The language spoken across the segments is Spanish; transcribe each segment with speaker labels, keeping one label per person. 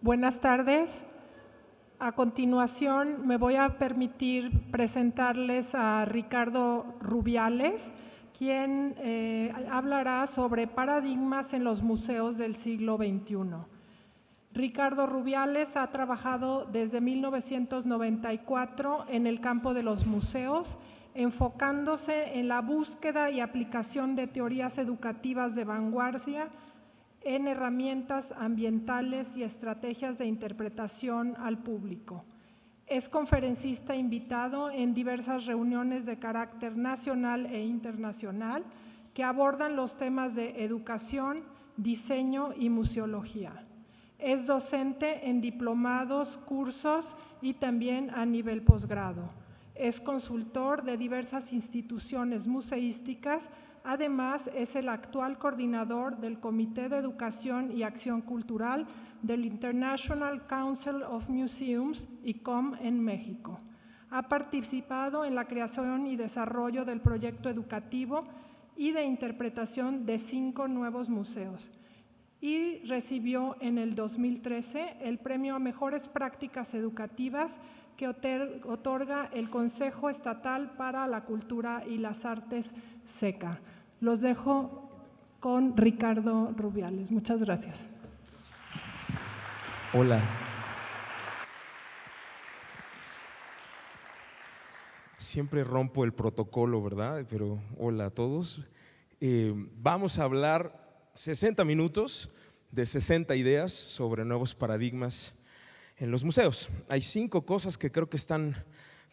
Speaker 1: Buenas tardes. A continuación me voy a permitir presentarles a Ricardo Rubiales, quien hablará sobre paradigmas en los museos del siglo XXI. Ricardo Rubiales ha trabajado desde 1994 en el campo de los museos, enfocándose en la búsqueda y aplicación de teorías educativas de vanguardia en herramientas ambientales y estrategias de interpretación al público. Es conferencista invitado en diversas reuniones de carácter nacional e internacional que abordan los temas de educación, diseño y museología. Es docente en diplomados, cursos y también a nivel posgrado. Es consultor de diversas instituciones museísticas. Además, es el actual coordinador del Comité de Educación y Acción Cultural del International Council of Museums, ICOM, en México. Ha participado en la creación y desarrollo del proyecto educativo y de interpretación de 5 nuevos museos y recibió en el 2013 el premio a Mejores Prácticas Educativas que otorga el Consejo Estatal para la Cultura y las Artes, SECA. Los dejo con Ricardo Rubiales. Muchas gracias.
Speaker 2: Hola. Siempre rompo el protocolo, ¿verdad? Pero hola a todos. Vamos a hablar 60 minutos de 60 ideas sobre nuevos paradigmas en los museos. Hay 5 cosas que creo que están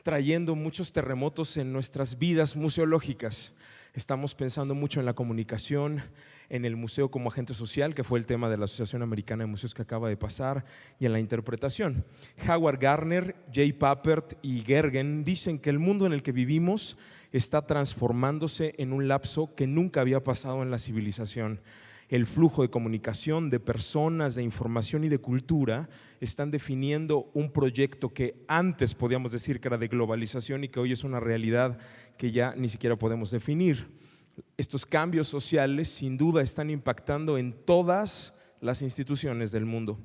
Speaker 2: trayendo muchos terremotos en nuestras vidas museológicas. Estamos pensando mucho en la comunicación, en el museo como agente social, que fue el tema de la Asociación Americana de Museos que acaba de pasar, y en la interpretación. Howard Gardner, Jay Papert y Gergen dicen que el mundo en el que vivimos está transformándose en un lapso que nunca había pasado en la civilización. El flujo de comunicación, de personas, de información y de cultura están definiendo un proyecto que antes podíamos decir que era de globalización y que hoy es una realidad que ya ni siquiera podemos definir. Estos cambios sociales sin duda están impactando en todas las instituciones del mundo.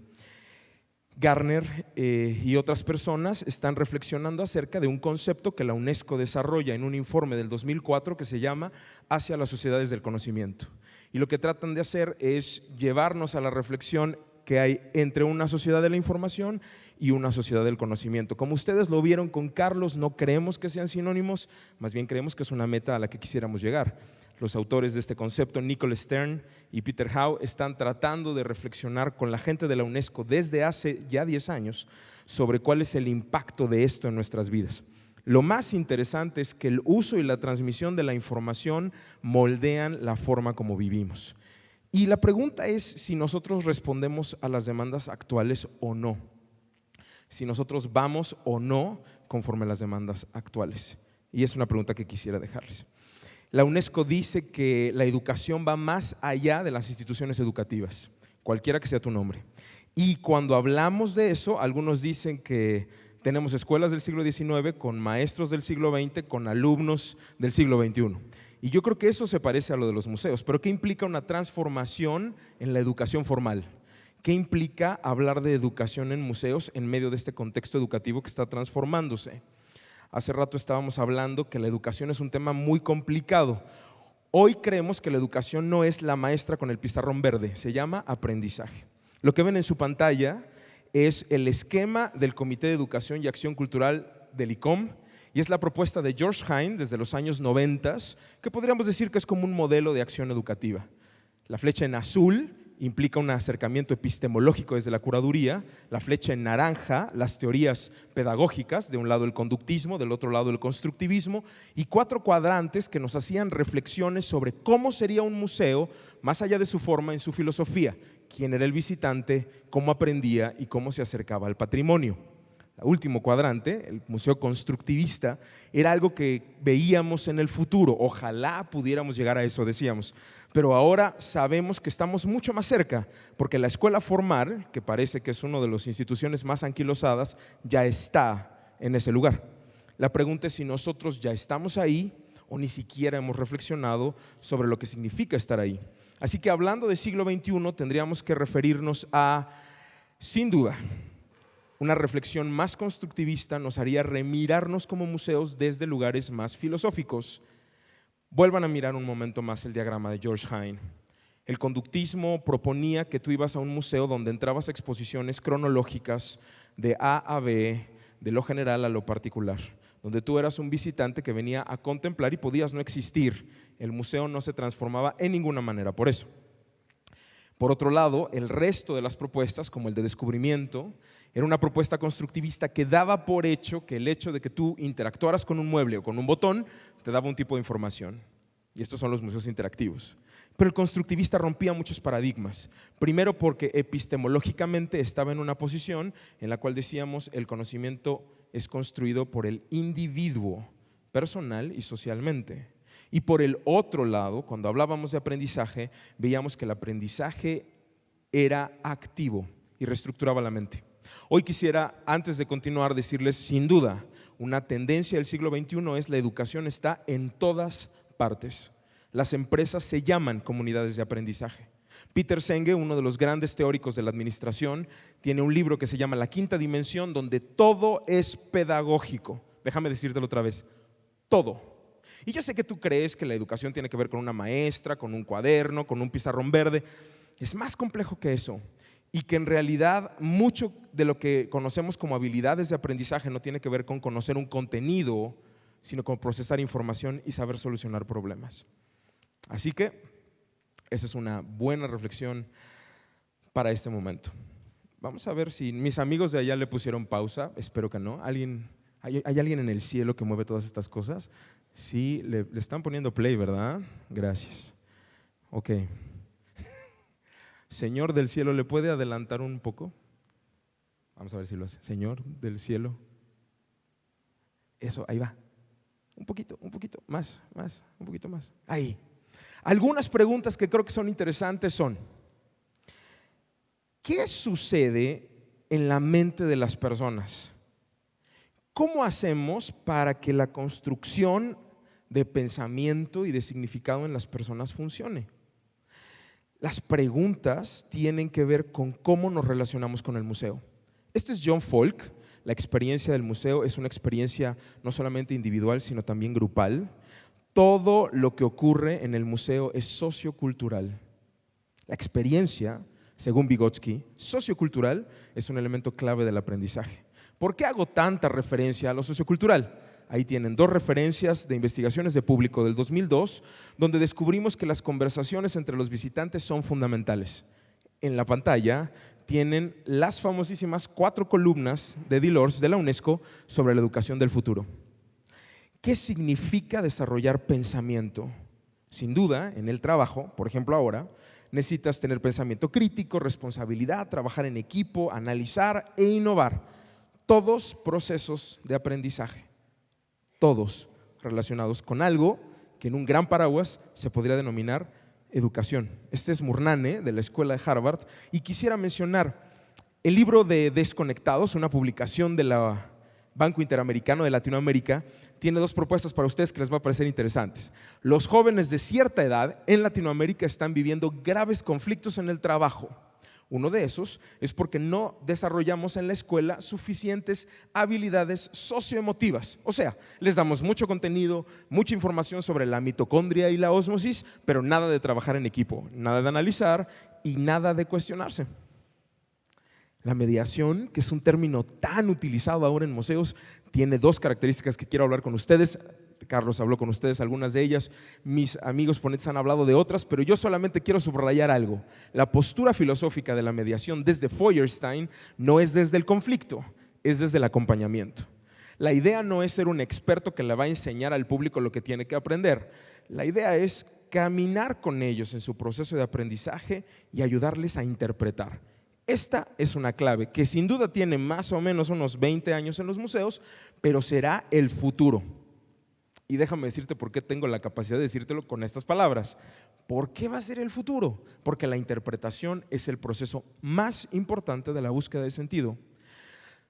Speaker 2: Gardner y otras personas están reflexionando acerca de un concepto que la UNESCO desarrolla en un informe del 2004 que se llama Hacia las sociedades del conocimiento. Y lo que tratan de hacer es llevarnos a la reflexión que hay entre una sociedad de la información y una sociedad del conocimiento. Como ustedes lo vieron con Carlos, no creemos que sean sinónimos, más bien creemos que es una meta a la que quisiéramos llegar. Los autores de este concepto, Nicholas Stern y Peter Howe, están tratando de reflexionar con la gente de la UNESCO desde hace ya 10 años sobre cuál es el impacto de esto en nuestras vidas. Lo más interesante es que el uso y la transmisión de la información moldean la forma como vivimos. Y la pregunta es si nosotros respondemos a las demandas actuales o no. Si nosotros vamos o no conforme a las demandas actuales. Y es una pregunta que quisiera dejarles. La UNESCO dice que la educación va más allá de las instituciones educativas, cualquiera que sea tu nombre. Y cuando hablamos de eso, algunos dicen que tenemos escuelas del siglo XIX con maestros del siglo XX, con alumnos del siglo XXI. Y yo creo que eso se parece a lo de los museos. Pero ¿qué implica una transformación en la educación formal? ¿Qué implica hablar de educación en museos en medio de este contexto educativo que está transformándose? Hace rato estábamos hablando que la educación es un tema muy complicado. Hoy creemos que la educación no es la maestra con el pizarrón verde, se llama aprendizaje. Lo que ven en su pantalla es el esquema del Comité de Educación y Acción Cultural del ICOM y es la propuesta de George Hine desde los años 90, que podríamos decir que es como un modelo de acción educativa. La flecha en azul implica un acercamiento epistemológico desde la curaduría, la flecha en naranja, las teorías pedagógicas, de un lado el conductismo, del otro lado el constructivismo, y 4 cuadrantes que nos hacían reflexiones sobre cómo sería un museo, más allá de su forma, en su filosofía, quién era el visitante, cómo aprendía y cómo se acercaba al patrimonio. El último cuadrante, el museo constructivista, era algo que veíamos en el futuro, ojalá pudiéramos llegar a eso, decíamos, pero ahora sabemos que estamos mucho más cerca, porque la escuela formal, que parece que es una de las instituciones más anquilosadas, ya está en ese lugar. La pregunta es si nosotros ya estamos ahí o ni siquiera hemos reflexionado sobre lo que significa estar ahí. Así que hablando del siglo XXI, tendríamos que referirnos a Sin duda, una reflexión más constructivista nos haría remirarnos como museos desde lugares más filosóficos. Vuelvan a mirar un momento más el diagrama de George Hine. El conductismo proponía que tú ibas a un museo donde entrabas a exposiciones cronológicas de A a B, de lo general a lo particular, donde tú eras un visitante que venía a contemplar y podías no existir. El museo no se transformaba en ninguna manera por eso. Por otro lado, el resto de las propuestas, como el de descubrimiento, era una propuesta constructivista que daba por hecho que el hecho de que tú interactuaras con un mueble o con un botón te daba un tipo de información. Y estos son los museos interactivos. Pero el constructivista rompía muchos paradigmas. Primero porque epistemológicamente estaba en una posición en la cual decíamos el conocimiento es construido por el individuo, personal y socialmente. Y por el otro lado, cuando hablábamos de aprendizaje, veíamos que el aprendizaje era activo y reestructuraba la mente. Hoy quisiera, antes de continuar, decirles sin duda, una tendencia del siglo XXI es la educación está en todas partes. Las empresas se llaman comunidades de aprendizaje. Peter Senge, uno de los grandes teóricos de la administración, tiene un libro que se llama La Quinta Dimensión, donde todo es pedagógico. Déjame decírtelo otra vez, todo. Y yo sé que tú crees que la educación tiene que ver con una maestra, con un cuaderno, con un pizarrón verde. Es más complejo que eso. Y que en realidad mucho de lo que conocemos como habilidades de aprendizaje no tiene que ver con conocer un contenido, sino con procesar información y saber solucionar problemas. Así que esa es una buena reflexión para este momento. Vamos a ver si mis amigos de allá le pusieron pausa. Espero que no. ¿Hay alguien en el cielo que mueve todas estas cosas? Sí, le están poniendo play, ¿verdad? Gracias. Ok. Señor del cielo, ¿le puede adelantar un poco? Vamos a ver si lo hace. Señor del cielo. Eso, ahí va. Un poquito, más, un poquito más. Ahí. Algunas preguntas que creo que son interesantes son: ¿qué sucede en la mente de las personas? ¿Cómo hacemos para que la construcción de pensamiento y de significado en las personas funcione? Las preguntas tienen que ver con cómo nos relacionamos con el museo. Este es John Falk. La experiencia del museo es una experiencia no solamente individual, sino también grupal. Todo lo que ocurre en el museo es sociocultural. La experiencia, según Vygotsky, sociocultural es un elemento clave del aprendizaje. ¿Por qué hago tanta referencia a lo sociocultural? Ahí tienen 2 referencias de investigaciones de público del 2002, donde descubrimos que las conversaciones entre los visitantes son fundamentales. En la pantalla tienen las famosísimas 4 columnas de Delors de la UNESCO sobre la educación del futuro. ¿Qué significa desarrollar pensamiento? Sin duda, en el trabajo, por ejemplo ahora, necesitas tener pensamiento crítico, responsabilidad, trabajar en equipo, analizar e innovar. Todos procesos de aprendizaje, todos relacionados con algo que en un gran paraguas se podría denominar educación. Este es Murnane, de la Escuela de Harvard, y quisiera mencionar el libro de Desconectados, una publicación de la Banco Interamericano de Latinoamérica. Tiene 2 propuestas para ustedes que les va a parecer interesantes. Los jóvenes de cierta edad en Latinoamérica están viviendo graves conflictos en el trabajo. Uno de esos es porque no desarrollamos en la escuela suficientes habilidades socioemotivas. O sea, les damos mucho contenido, mucha información sobre la mitocondria y la ósmosis, pero nada de trabajar en equipo, nada de analizar y nada de cuestionarse. La mediación, que es un término tan utilizado ahora en museos, tiene 2 características que quiero hablar con ustedes. Carlos habló con ustedes algunas de ellas, mis amigos ponentes han hablado de otras, pero yo solamente quiero subrayar algo. La postura filosófica de la mediación desde Feuerstein no es desde el conflicto, es desde el acompañamiento. La idea no es ser un experto que le va a enseñar al público lo que tiene que aprender. La idea es caminar con ellos en su proceso de aprendizaje y ayudarles a interpretar. Esta es una clave que sin duda tiene más o menos unos 20 años en los museos, pero será el futuro. Y déjame decirte por qué tengo la capacidad de decírtelo con estas palabras. ¿Por qué va a ser el futuro? Porque la interpretación es el proceso más importante de la búsqueda de sentido.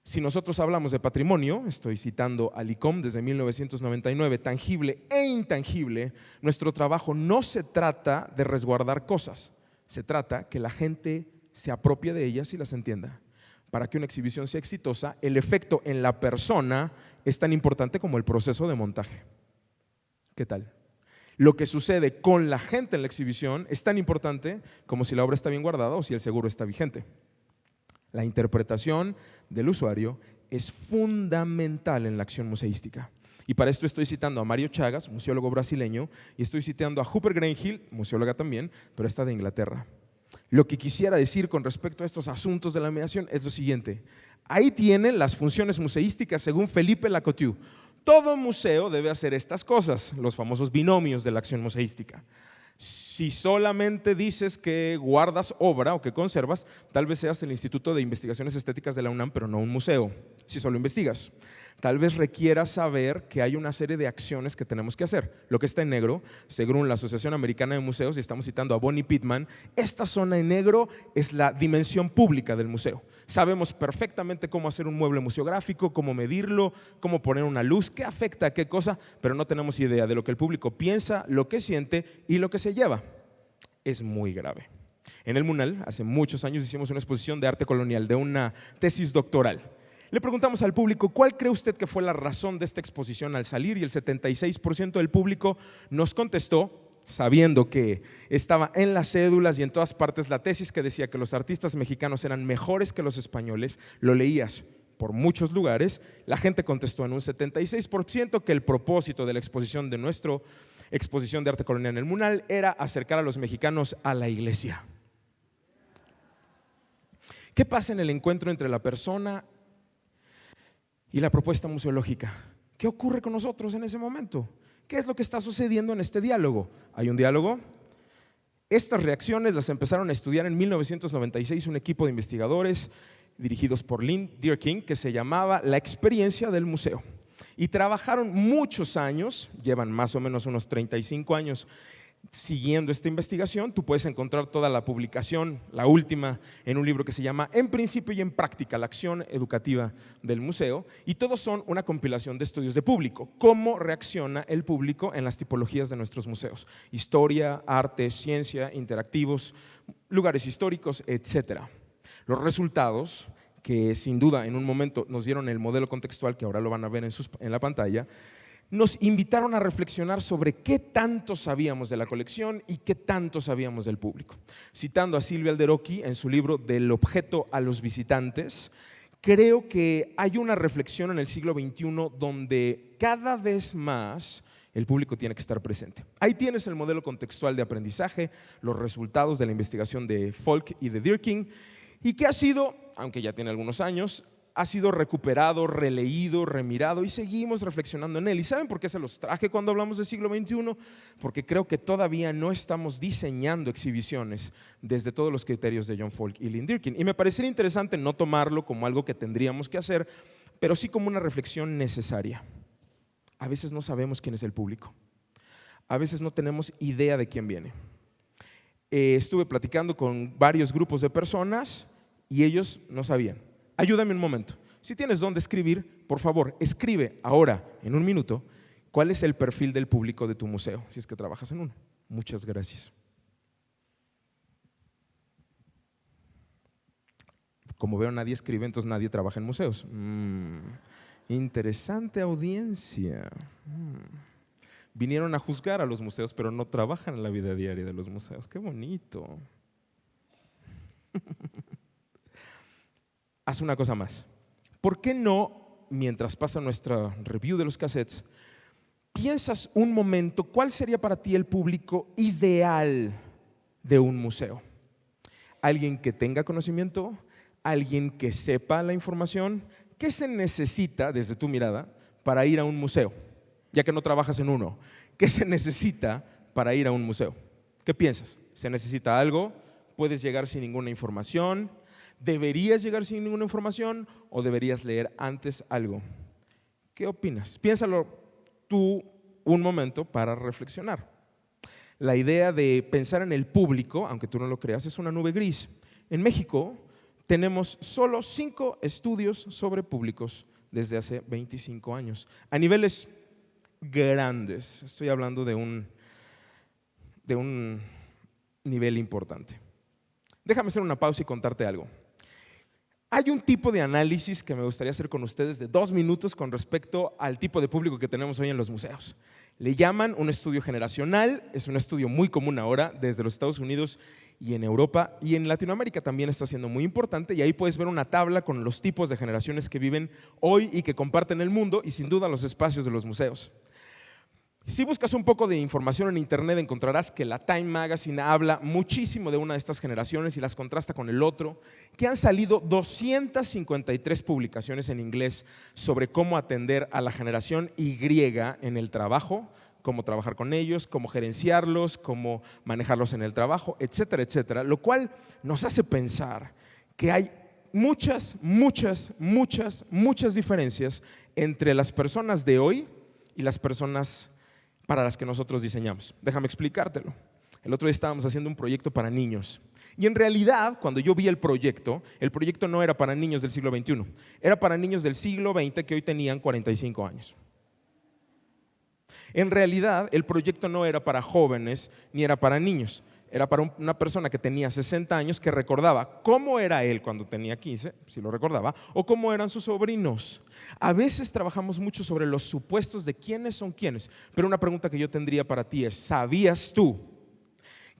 Speaker 2: Si nosotros hablamos de patrimonio, estoy citando al ICOM desde 1999, tangible e intangible, nuestro trabajo no se trata de resguardar cosas, se trata que la gente se apropie de ellas y las entienda. Para que una exhibición sea exitosa, el efecto en la persona es tan importante como el proceso de montaje. ¿Qué tal? Lo que sucede con la gente en la exhibición es tan importante como si la obra está bien guardada o si el seguro está vigente. La interpretación del usuario es fundamental en la acción museística. Y para esto estoy citando a Mario Chagas, museólogo brasileño, y estoy citando a Hooper Greenhill, museóloga también, pero esta de Inglaterra. Lo que quisiera decir con respecto a estos asuntos de la mediación es lo siguiente. Ahí tienen las funciones museísticas según Felipe Lacouture. Todo museo debe hacer estas cosas, los famosos binomios de la acción museística. Si solamente dices que guardas obra o que conservas, tal vez seas el Instituto de Investigaciones Estéticas de la UNAM, pero no un museo, si solo investigas. Tal vez requieras saber que hay una serie de acciones que tenemos que hacer. Lo que está en negro, según la Asociación Americana de Museos, y estamos citando a Bonnie Pittman, esta zona en negro es la dimensión pública del museo. Sabemos perfectamente cómo hacer un mueble museográfico, cómo medirlo, cómo poner una luz, qué afecta a qué cosa, pero no tenemos idea de lo que el público piensa, lo que siente y lo que se lleva. Es muy grave. En el MUNAL, hace muchos años, hicimos una exposición de arte colonial, de una tesis doctoral. Le preguntamos al público, ¿cuál cree usted que fue la razón de esta exposición al salir? Y el 76% del público nos contestó, sabiendo que estaba en las cédulas y en todas partes la tesis que decía que los artistas mexicanos eran mejores que los españoles, lo leías por muchos lugares, la gente contestó en un 76% que el propósito de la exposición de nuestra exposición de arte colonial en el MUNAL era acercar a los mexicanos a la iglesia. ¿Qué pasa en el encuentro entre la persona y la propuesta museológica? ¿Qué ocurre con nosotros en ese momento? ¿Qué es lo que está sucediendo en este diálogo? ¿Hay un diálogo? Estas reacciones las empezaron a estudiar en 1996 un equipo de investigadores dirigidos por Lynn Dierking que se llamaba La experiencia del museo. Y trabajaron muchos años, llevan más o menos unos 35 años siguiendo esta investigación. Tú puedes encontrar toda la publicación, la última, en un libro que se llama En principio y en práctica, la acción educativa del museo, y todos son una compilación de estudios de público. ¿Cómo reacciona el público en las tipologías de nuestros museos? Historia, arte, ciencia, interactivos, lugares históricos, etcétera. Los resultados, que sin duda en un momento nos dieron el modelo contextual, que ahora lo van a ver en la pantalla, nos invitaron a reflexionar sobre qué tanto sabíamos de la colección y qué tanto sabíamos del público. Citando a Silvia Alderocchi en su libro Del objeto a los visitantes, creo que hay una reflexión en el siglo XXI donde cada vez más el público tiene que estar presente. Ahí tienes el modelo contextual de aprendizaje, los resultados de la investigación de Folk y de Dierking, y que ha sido, aunque ya tiene algunos años, ha sido recuperado, releído, remirado y seguimos reflexionando en él. ¿Y saben por qué se los traje cuando hablamos del siglo XXI? Porque creo que todavía no estamos diseñando exhibiciones desde todos los criterios de John Folk y Lynn Dierking. Y me parecería interesante no tomarlo como algo que tendríamos que hacer, pero sí como una reflexión necesaria. A veces no sabemos quién es el público. A veces no tenemos idea de quién viene. Estuve platicando con varios grupos de personas y ellos no sabían. Ayúdame un momento. Si tienes dónde escribir, por favor, escribe ahora, en un minuto, cuál es el perfil del público de tu museo, si es que trabajas en uno. Muchas gracias. Como veo, nadie escribe, entonces nadie trabaja en museos. Interesante audiencia. Vinieron a juzgar a los museos, pero no trabajan en la vida diaria de los museos. ¡Qué bonito! Haz una cosa más. ¿Por qué no, mientras pasa nuestra review de los cassettes, piensas un momento cuál sería para ti el público ideal de un museo? ¿Alguien que tenga conocimiento? ¿Alguien que sepa la información? ¿Qué se necesita, desde tu mirada, para ir a un museo? Ya que no trabajas en uno, ¿qué se necesita para ir a un museo? ¿Qué piensas? ¿Se necesita algo? ¿Puedes llegar sin ninguna información? ¿Deberías llegar sin ninguna información o deberías leer antes algo? ¿Qué opinas? Piénsalo tú un momento para reflexionar. La idea de pensar en el público, aunque tú no lo creas, es una nube gris. En México tenemos solo 5 estudios sobre públicos desde hace 25 años, a niveles grandes. Estoy hablando de un nivel importante. Déjame hacer una pausa y contarte algo. Hay un tipo de análisis que me gustaría hacer con ustedes de 2 minutos con respecto al tipo de público que tenemos hoy en los museos. Le llaman un estudio generacional, es un estudio muy común ahora desde los Estados Unidos y en Europa, y en Latinoamérica también está siendo muy importante, y ahí puedes ver una tabla con los tipos de generaciones que viven hoy y que comparten el mundo y sin duda los espacios de los museos. Si buscas un poco de información en internet encontrarás que la Time Magazine habla muchísimo de una de estas generaciones y las contrasta con el otro, que han salido 253 publicaciones en inglés sobre cómo atender a la generación Y en el trabajo, cómo trabajar con ellos, cómo gerenciarlos, cómo manejarlos en el trabajo, etcétera, etcétera, lo cual nos hace pensar que hay muchas diferencias entre las personas de hoy y las personas para las que nosotros diseñamos. Déjame explicártelo. El otro día estábamos haciendo un proyecto para niños y en realidad cuando yo vi el proyecto no era para niños del siglo XXI, era para niños del siglo XX que hoy tenían 45 años. En realidad el proyecto no era para jóvenes ni era para niños, era para una persona que tenía 60 años que recordaba cómo era él cuando tenía 15, si lo recordaba, o cómo eran sus sobrinos. A veces trabajamos mucho sobre los supuestos de quiénes son quiénes, pero una pregunta que yo tendría para ti es, ¿sabías tú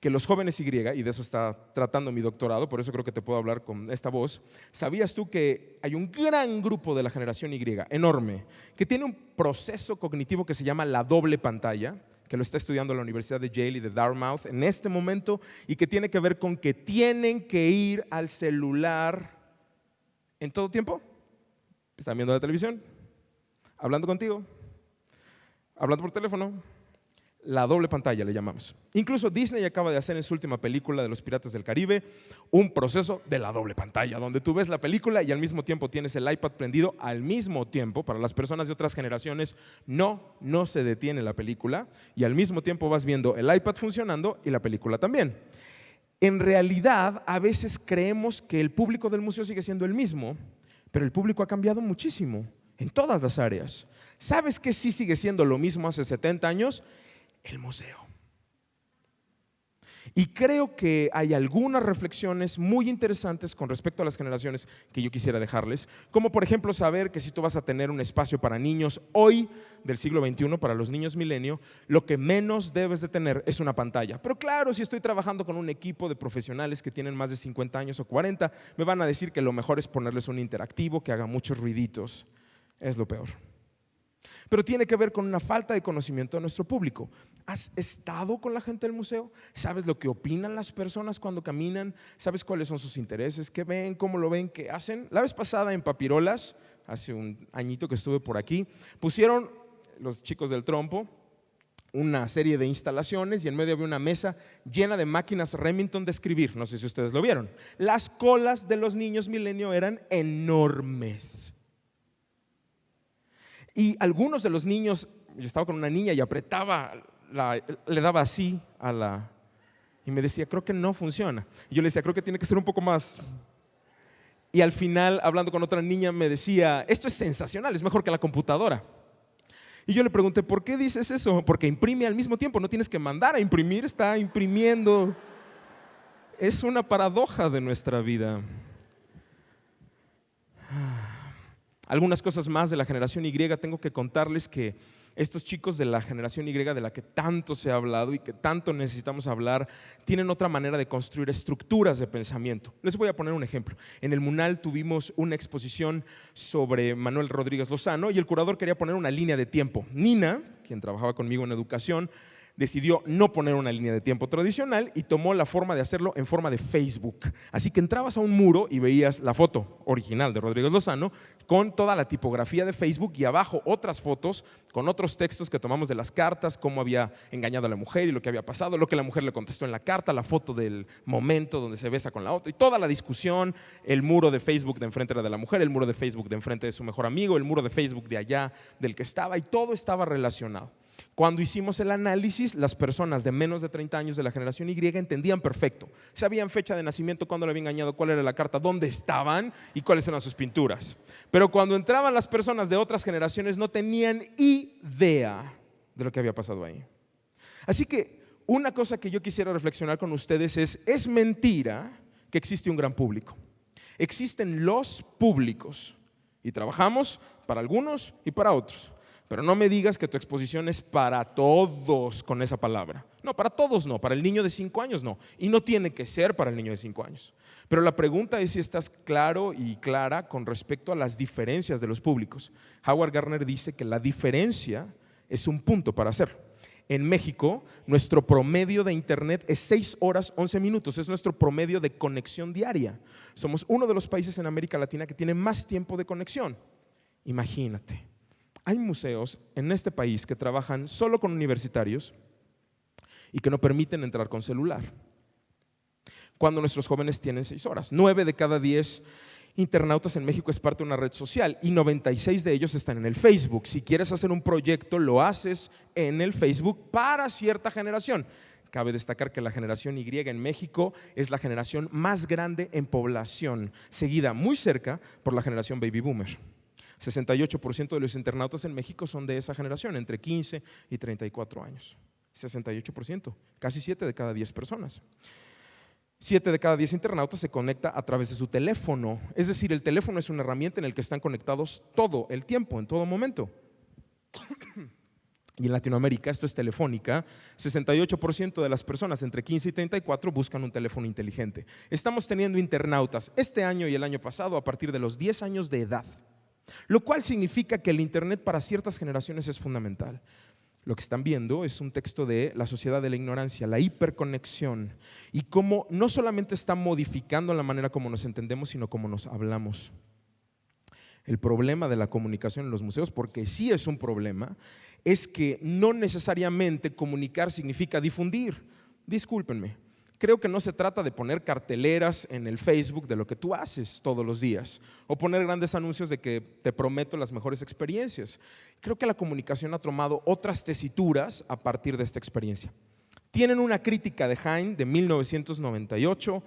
Speaker 2: que los jóvenes Y, y de eso está tratando mi doctorado, por eso creo que te puedo hablar con esta voz, ¿sabías tú que hay un gran grupo de la generación Y, enorme, que tiene un proceso cognitivo que se llama la doble pantalla, que lo está estudiando la Universidad de Yale y de Dartmouth en este momento y que tiene que ver con que tienen que ir al celular en todo tiempo? ¿Están viendo la televisión? ¿Hablando contigo? ¿Hablando por teléfono? La doble pantalla le llamamos. Incluso Disney acaba de hacer en su última película de los Piratas del Caribe un proceso de la doble pantalla, donde tú ves la película y al mismo tiempo tienes el iPad prendido al mismo tiempo. Para las personas de otras generaciones no se detiene la película y al mismo tiempo vas viendo el iPad funcionando y la película también. En realidad, a veces creemos que el público del museo sigue siendo el mismo, pero el público ha cambiado muchísimo en todas las áreas. ¿Sabes qué sí sigue siendo lo mismo hace 70 años? El museo. Y creo que hay algunas reflexiones muy interesantes con respecto a las generaciones que yo quisiera dejarles, como por ejemplo saber que si tú vas a tener un espacio para niños hoy del siglo XXI, para los niños milenio, lo que menos debes de tener es una pantalla. Pero claro, si estoy trabajando con un equipo de profesionales que tienen más de 50 años o 40, me van a decir que lo mejor es ponerles un interactivo que haga muchos ruiditos. Es lo peor. Pero tiene que ver con una falta de conocimiento de nuestro público. ¿Has estado con la gente del museo? ¿Sabes lo que opinan las personas cuando caminan? ¿Sabes cuáles son sus intereses? ¿Qué ven? ¿Cómo lo ven? ¿Qué hacen? La vez pasada en Papirolas, hace un añito que estuve por aquí, pusieron los chicos del trompo una serie de instalaciones y en medio había una mesa llena de máquinas Remington de escribir. No sé si ustedes lo vieron. Las colas de los niños milenio eran enormes. Y algunos de los niños, yo estaba con una niña y apretaba, le daba así y me decía, creo que no funciona. Y yo le decía, creo que tiene que ser un poco más. Y al final, hablando con otra niña, me decía, esto es sensacional, es mejor que la computadora. Y yo le pregunté, ¿por qué dices eso? Porque imprime al mismo tiempo, no tienes que mandar a imprimir, está imprimiendo. Es una paradoja de nuestra vida. Algunas cosas más de la generación Y, tengo que contarles que estos chicos de la generación Y de la que tanto se ha hablado y que tanto necesitamos hablar, tienen otra manera de construir estructuras de pensamiento. Les voy a poner un ejemplo. En el MUNAL tuvimos una exposición sobre Manuel Rodríguez Lozano y el curador quería poner una línea de tiempo. Nina, quien trabajaba conmigo en educación, decidió no poner una línea de tiempo tradicional y tomó la forma de hacerlo en forma de Facebook. Así que entrabas a un muro y veías la foto original de Rodríguez Lozano con toda la tipografía de Facebook y abajo otras fotos con otros textos que tomamos de las cartas, cómo había engañado a la mujer y lo que había pasado, lo que la mujer le contestó en la carta, la foto del momento donde se besa con la otra y toda la discusión, el muro de Facebook de enfrente era de la mujer, el muro de Facebook de enfrente de su mejor amigo, el muro de Facebook de allá del que estaba y todo estaba relacionado. Cuando hicimos el análisis, las personas de menos de 30 años de la generación Y entendían perfecto. Sabían fecha de nacimiento, cuándo le había engañado, cuál era la carta, dónde estaban y cuáles eran sus pinturas. Pero cuando entraban las personas de otras generaciones no tenían idea de lo que había pasado ahí. Así que una cosa que yo quisiera reflexionar con ustedes es mentira que existe un gran público. Existen los públicos y trabajamos para algunos y para otros. Pero no me digas que tu exposición es para todos con esa palabra. No, para todos no, para el niño de 5 años no. Y no tiene que ser para el niño de 5 años. Pero la pregunta es si estás claro y clara con respecto a las diferencias de los públicos. Howard Gardner dice que la diferencia es un punto para hacerlo. En México, nuestro promedio de internet es 6 horas 11 minutos, es nuestro promedio de conexión diaria. Somos uno de los países en América Latina que tiene más tiempo de conexión. Imagínate. Hay museos en este país que trabajan solo con universitarios y que no permiten entrar con celular, cuando nuestros jóvenes tienen 6 horas. 9 de cada 10 internautas en México es parte de una red social y 96 de ellos están en el Facebook. Si quieres hacer un proyecto, lo haces en el Facebook para cierta generación. Cabe destacar que la generación Y en México es la generación más grande en población, seguida muy cerca por la generación Baby Boomer. 68% de los internautas en México son de esa generación, entre 15 y 34 años. 68%, casi 7 de cada 10 personas. 7 de cada 10 internautas se conecta a través de su teléfono. Es decir, el teléfono es una herramienta en la que están conectados todo el tiempo, en todo momento. Y en Latinoamérica, esto es Telefónica, 68% de las personas entre 15 y 34 buscan un teléfono inteligente. Estamos teniendo internautas este año y el año pasado a partir de los 10 años de edad. Lo cual significa que el internet para ciertas generaciones es fundamental. Lo que están viendo es un texto de La sociedad de la ignorancia, la hiperconexión, y cómo no solamente está modificando la manera como nos entendemos, sino cómo nos hablamos. El problema de la comunicación en los museos, porque sí es un problema, es que no necesariamente comunicar significa difundir. Discúlpenme. Creo que no se trata de poner carteleras en el Facebook de lo que tú haces todos los días o poner grandes anuncios de que te prometo las mejores experiencias. Creo que la comunicación ha tomado otras tesituras a partir de esta experiencia. Tienen una crítica de Hein de 1998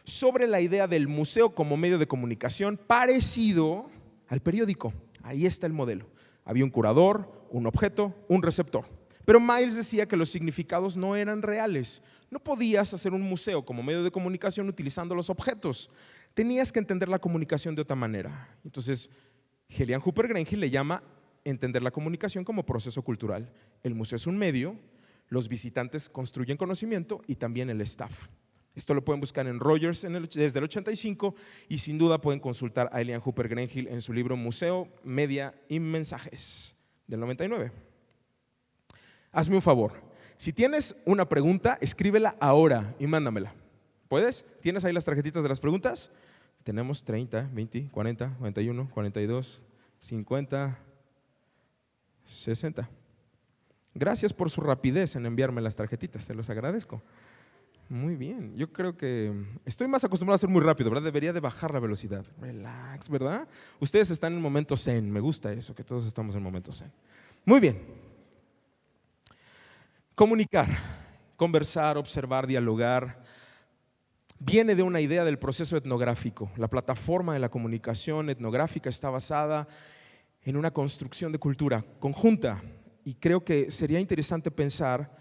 Speaker 2: sobre la idea del museo como medio de comunicación parecido al periódico. Ahí está el modelo. Había un curador, un objeto, un receptor. Pero Miles decía que los significados no eran reales. No podías hacer un museo como medio de comunicación utilizando los objetos. Tenías que entender la comunicación de otra manera. Entonces, Helian Hooper Grenhill le llama entender la comunicación como proceso cultural. El museo es un medio, los visitantes construyen conocimiento y también el staff. Esto lo pueden buscar en Rogers desde el 85 y sin duda pueden consultar a Helian Hooper Grenhill en su libro Museo, Media y Mensajes del 99. Hazme un favor, si tienes una pregunta, escríbela ahora y mándamela. ¿Puedes? ¿Tienes ahí las tarjetitas de las preguntas? Tenemos 30, 20, 40, 41, 42, 50, 60. Gracias por su rapidez en enviarme las tarjetitas, se los agradezco. Muy bien, yo creo que estoy más acostumbrado a ser muy rápido, ¿verdad? Debería de bajar la velocidad. Relax, ¿verdad? Ustedes están en momento zen, me gusta eso, que todos estamos en momento zen. Muy bien. Comunicar, conversar, observar, dialogar, viene de una idea del proceso etnográfico. La plataforma de la comunicación etnográfica está basada en una construcción de cultura conjunta y creo que sería interesante pensar,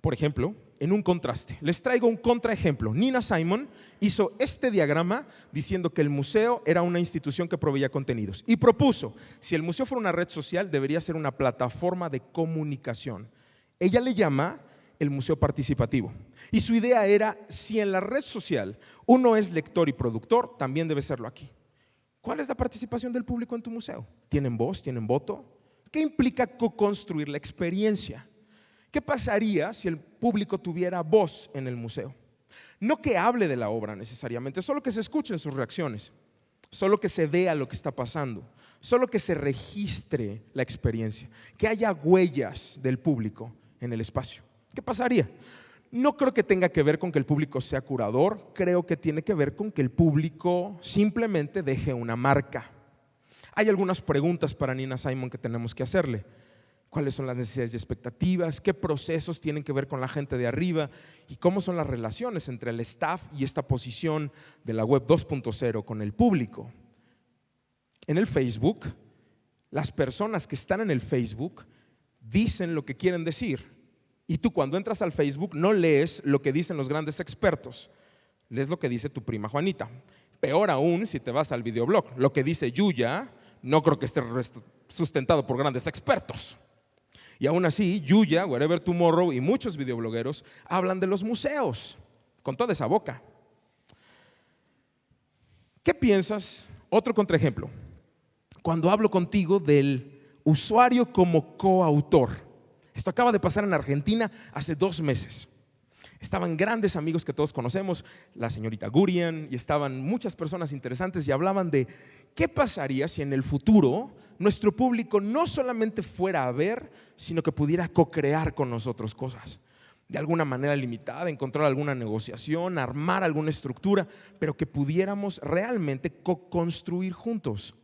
Speaker 2: por ejemplo, en un contraste. Les traigo un contraejemplo. Nina Simon hizo este diagrama diciendo que el museo era una institución que proveía contenidos y propuso, si el museo fuera una red social, debería ser una plataforma de comunicación. Ella le llama el museo participativo. Y su idea era, si en la red social uno es lector y productor, también debe serlo aquí. ¿Cuál es la participación del público en tu museo? ¿Tienen voz? ¿Tienen voto? ¿Qué implica co-construir la experiencia? ¿Qué pasaría si el público tuviera voz en el museo? No que hable de la obra necesariamente, solo que se escuchen sus reacciones, solo que se vea lo que está pasando, solo que se registre la experiencia, que haya huellas del público en el espacio. ¿Qué pasaría? No creo que tenga que ver con que el público sea curador, creo que tiene que ver con que el público simplemente deje una marca. Hay algunas preguntas para Nina Simon que tenemos que hacerle. ¿Cuáles son las necesidades y expectativas? ¿Qué procesos tienen que ver con la gente de arriba? ¿Y cómo son las relaciones entre el staff y esta posición de la web 2.0 con el público? En el Facebook, las personas que están en el Facebook dicen lo que quieren decir. Y tú cuando entras al Facebook no lees lo que dicen los grandes expertos, lees lo que dice tu prima Juanita. Peor aún si te vas al videoblog. Lo que dice Yuya no creo que esté sustentado por grandes expertos. Y aún así, Yuya, Wherever Tomorrow y muchos videoblogueros hablan de los museos con toda esa boca. ¿Qué piensas? Otro contraejemplo. Cuando hablo contigo del usuario como coautor. Esto acaba de pasar en Argentina hace 2 meses. Estaban grandes amigos que todos conocemos, la señorita Gurian, y estaban muchas personas interesantes y hablaban de qué pasaría si en el futuro nuestro público no solamente fuera a ver, sino que pudiera co-crear con nosotros cosas. De alguna manera limitada, encontrar alguna negociación, armar alguna estructura, pero que pudiéramos realmente co-construir juntos.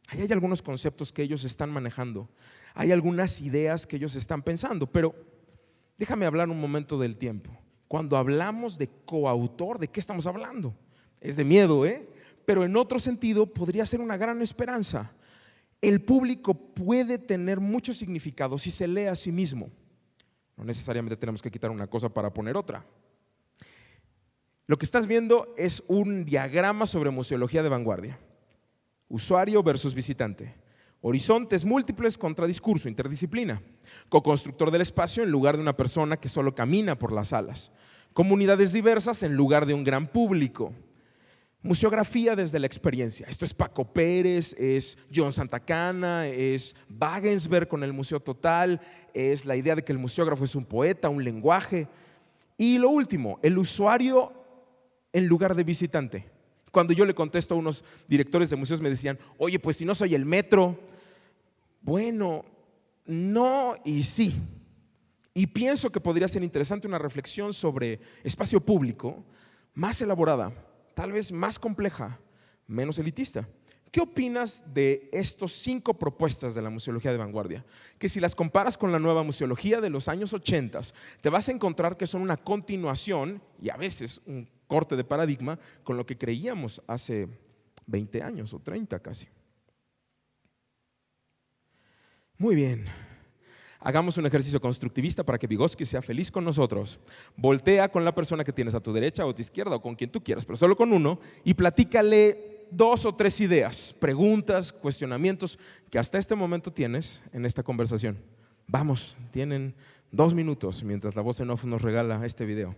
Speaker 2: Ahí hay algunos conceptos que ellos están manejando, hay algunas ideas que ellos están pensando, pero déjame hablar un momento del tiempo. Cuando hablamos de coautor, ¿de qué estamos hablando? Es de miedo, pero en otro sentido podría ser una gran esperanza. El público puede tener mucho significado si se lee a sí mismo. No necesariamente tenemos que quitar una cosa para poner otra. Lo que estás viendo es un diagrama sobre museología de vanguardia. Usuario versus visitante. Horizontes múltiples contra discurso, interdisciplina. Co-constructor del espacio en lugar de una persona que solo camina por las salas. Comunidades diversas en lugar de un gran público. Museografía desde la experiencia. Esto es Paco Pérez, es John Santacana, es Wagensberg con el Museo Total, es la idea de que el museógrafo es un poeta, un lenguaje. Y lo último, el usuario en lugar de visitante. Cuando yo le contesto a unos directores de museos me decían, oye, pues si no soy el metro. Bueno, no y sí. Y pienso que podría ser interesante una reflexión sobre espacio público más elaborada, tal vez más compleja, menos elitista. ¿Qué opinas de estos 5 propuestas de la museología de vanguardia? Que si las comparas con la nueva museología de los años 80, te vas a encontrar que son una continuación y a veces un corte de paradigma con lo que creíamos hace 20 años o 30 casi. Muy bien. Hagamos un ejercicio constructivista para que Vygotsky sea feliz con nosotros. Voltea con la persona que tienes a tu derecha o a tu izquierda o con quien tú quieras, pero solo con uno, y platícale 2 o 3 ideas, preguntas, cuestionamientos que hasta este momento tienes en esta conversación. Vamos, tienen 2 minutos mientras la voz en off nos regala este video.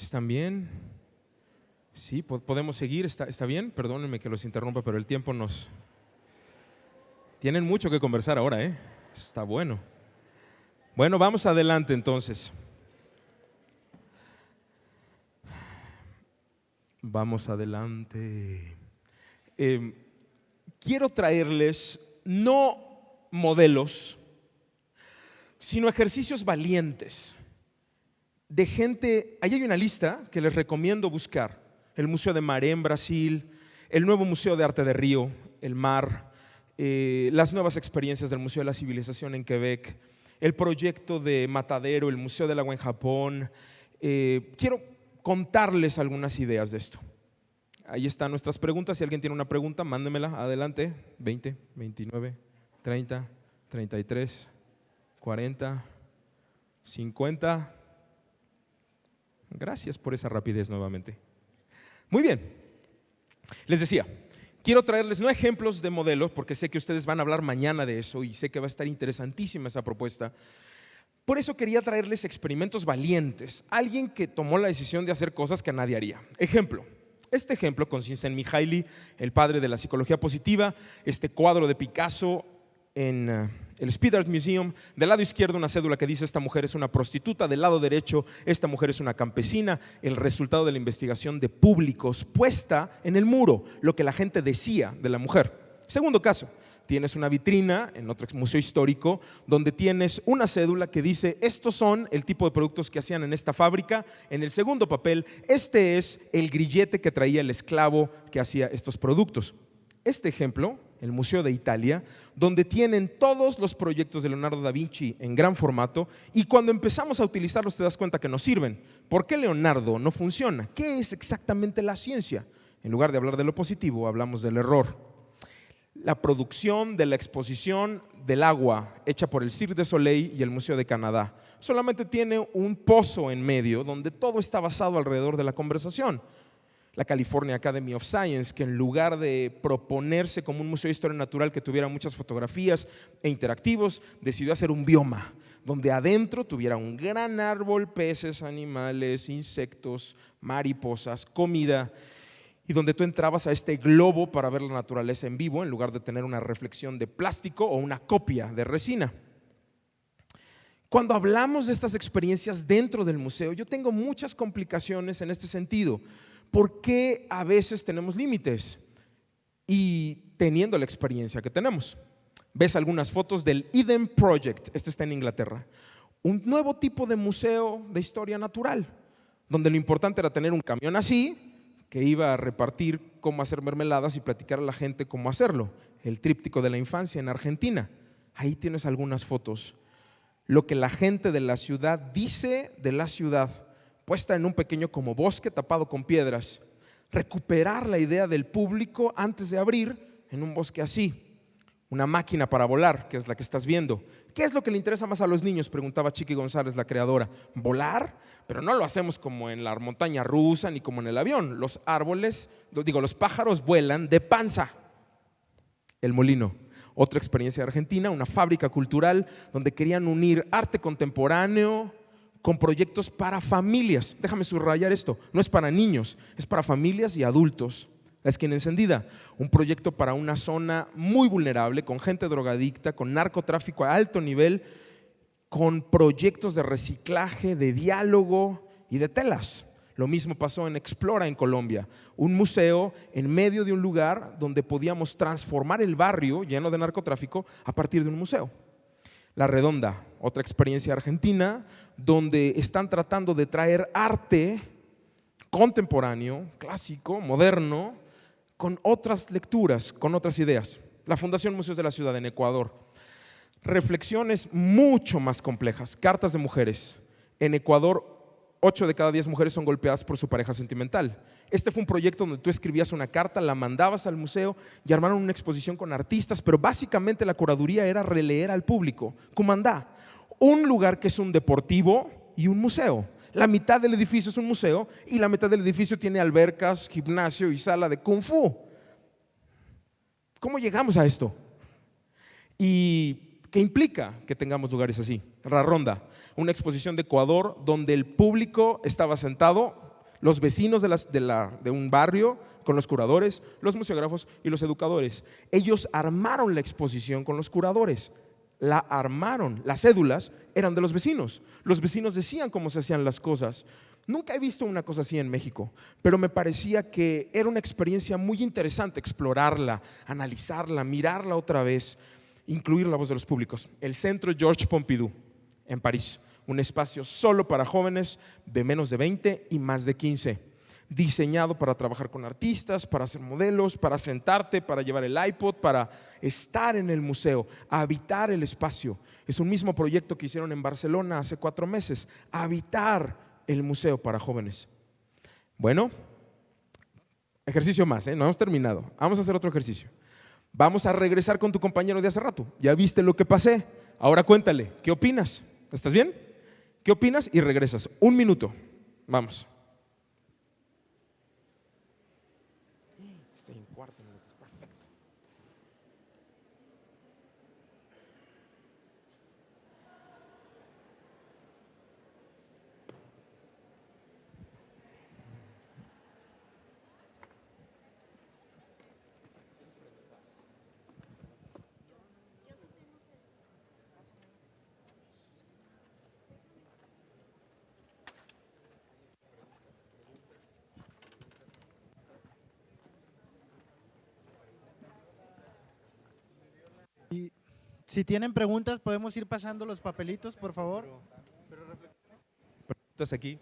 Speaker 2: ¿Están bien? Sí, podemos seguir. ¿Está bien? Perdónenme que los interrumpa, pero el tiempo nos... Tienen mucho que conversar ahora, ¿eh? Está bueno. Bueno, vamos adelante entonces. Vamos adelante. Quiero traerles no modelos, sino ejercicios valientes de gente. Ahí hay una lista que les recomiendo buscar: el Museo de Maré en Brasil, el nuevo Museo de Arte de Río, el mar, las nuevas experiencias del Museo de la Civilización en Quebec, el proyecto de Matadero, el Museo del Agua en Japón. Quiero contarles algunas ideas de esto. Ahí están nuestras preguntas. Si alguien tiene una pregunta, mándemela. Adelante. 20, 29, 30, 33, 40, 50. Gracias por esa rapidez nuevamente. Muy bien. Les decía, quiero traerles no ejemplos de modelos, porque sé que ustedes van a hablar mañana de eso y sé que va a estar interesantísima esa propuesta. Por eso quería traerles experimentos valientes, alguien que tomó la decisión de hacer cosas que nadie haría. Ejemplo. Este ejemplo consiste en Mihaly, el padre de la psicología positiva, este cuadro de Picasso en el Speed Art Museum. Del lado izquierdo una cédula que dice: esta mujer es una prostituta. Del lado derecho: esta mujer es una campesina. El resultado de la investigación de públicos puesta en el muro, lo que la gente decía de la mujer. Segundo caso: tienes una vitrina en otro museo histórico donde tienes una cédula que dice: estos son el tipo de productos que hacían en esta fábrica. En el segundo papel: este es el grillete que traía el esclavo que hacía estos productos. Este ejemplo, el Museo de Italia, donde tienen todos los proyectos de Leonardo da Vinci en gran formato, y cuando empezamos a utilizarlos te das cuenta que no sirven. ¿Por qué Leonardo no funciona? ¿Qué es exactamente la ciencia? En lugar de hablar de lo positivo, hablamos del error. La producción de la exposición del agua hecha por el Cirque du Soleil y el Museo de Canadá solamente tiene un pozo en medio donde todo está basado alrededor de la conversación. La California Academy of Science, que en lugar de proponerse como un museo de historia natural que tuviera muchas fotografías e interactivos, decidió hacer un bioma donde adentro tuviera un gran árbol, peces, animales, insectos, mariposas, comida, y donde tú entrabas a este globo para ver la naturaleza en vivo en lugar de tener una reflexión de plástico o una copia de resina. Cuando hablamos de estas experiencias dentro del museo, yo tengo muchas complicaciones en este sentido. ¿Por qué a veces tenemos límites? Y teniendo la experiencia que tenemos. Ves algunas fotos del Eden Project, este está en Inglaterra, un nuevo tipo de museo de historia natural, donde lo importante era tener un camión así, que iba a repartir cómo hacer mermeladas y platicar a la gente cómo hacerlo. El tríptico de la infancia en Argentina. Ahí tienes algunas fotos. Lo que la gente de la ciudad dice de la ciudad, puesta en un pequeño como bosque tapado con piedras. Recuperar la idea del público antes de abrir en un bosque así. Una máquina para volar, que es la que estás viendo. ¿Qué es lo que le interesa más a los niños?, preguntaba Chiqui González, la creadora. ¿Volar? Pero no lo hacemos como en la montaña rusa ni como en el avión. Los pájaros vuelan de panza. El molino. Otra experiencia de Argentina, una fábrica cultural donde querían unir arte contemporáneo con proyectos para familias. Déjame subrayar esto, no es para niños, es para familias y adultos. La esquina encendida, un proyecto para una zona muy vulnerable, con gente drogadicta, con narcotráfico a alto nivel, con proyectos de reciclaje, de diálogo y de telas. Lo mismo pasó en Explora en Colombia, un museo en medio de un lugar donde podíamos transformar el barrio lleno de narcotráfico a partir de un museo. La Redonda, otra experiencia argentina, donde están tratando de traer arte contemporáneo, clásico, moderno, con otras lecturas, con otras ideas. La Fundación Museos de la Ciudad en Ecuador. Reflexiones mucho más complejas, cartas de mujeres. En Ecuador, 8 de cada 10 mujeres son golpeadas por su pareja sentimental. Este fue un proyecto donde tú escribías una carta, la mandabas al museo y armaron una exposición con artistas, pero básicamente la curaduría era releer al público. Cumandá, un lugar que es un deportivo y un museo. La mitad del edificio es un museo y la mitad del edificio tiene albercas, gimnasio y sala de kung fu. ¿Cómo llegamos a esto? ¿Y qué implica que tengamos lugares así? La Ronda, una exposición de Ecuador donde el público estaba sentado, los vecinos de un barrio con los curadores, los museógrafos y los educadores. Ellos armaron la exposición con los curadores, la armaron, las cédulas eran de los vecinos decían cómo se hacían las cosas. Nunca he visto una cosa así en México, pero me parecía que era una experiencia muy interesante explorarla, analizarla, mirarla otra vez, incluir la voz de los públicos. El Centro Georges Pompidou en París, un espacio solo para jóvenes de menos de 20 y más de 15, diseñado para trabajar con artistas, para hacer modelos, para sentarte, para llevar el iPod, para estar en el museo, habitar el espacio. Es un mismo proyecto que hicieron en Barcelona hace 4 meses, habitar el museo para jóvenes. Bueno, ejercicio más, no hemos terminado. Vamos a hacer otro ejercicio. Vamos a regresar con tu compañero de hace rato. Ya viste lo que pasé. Ahora cuéntale, ¿qué opinas? ¿Estás bien? ¿Qué opinas? Y regresas. 1 minuto. Vamos. Estoy en cuarto minuto, perfecto.
Speaker 3: Y si tienen preguntas, podemos ir pasando los papelitos, por favor.
Speaker 2: Preguntas aquí.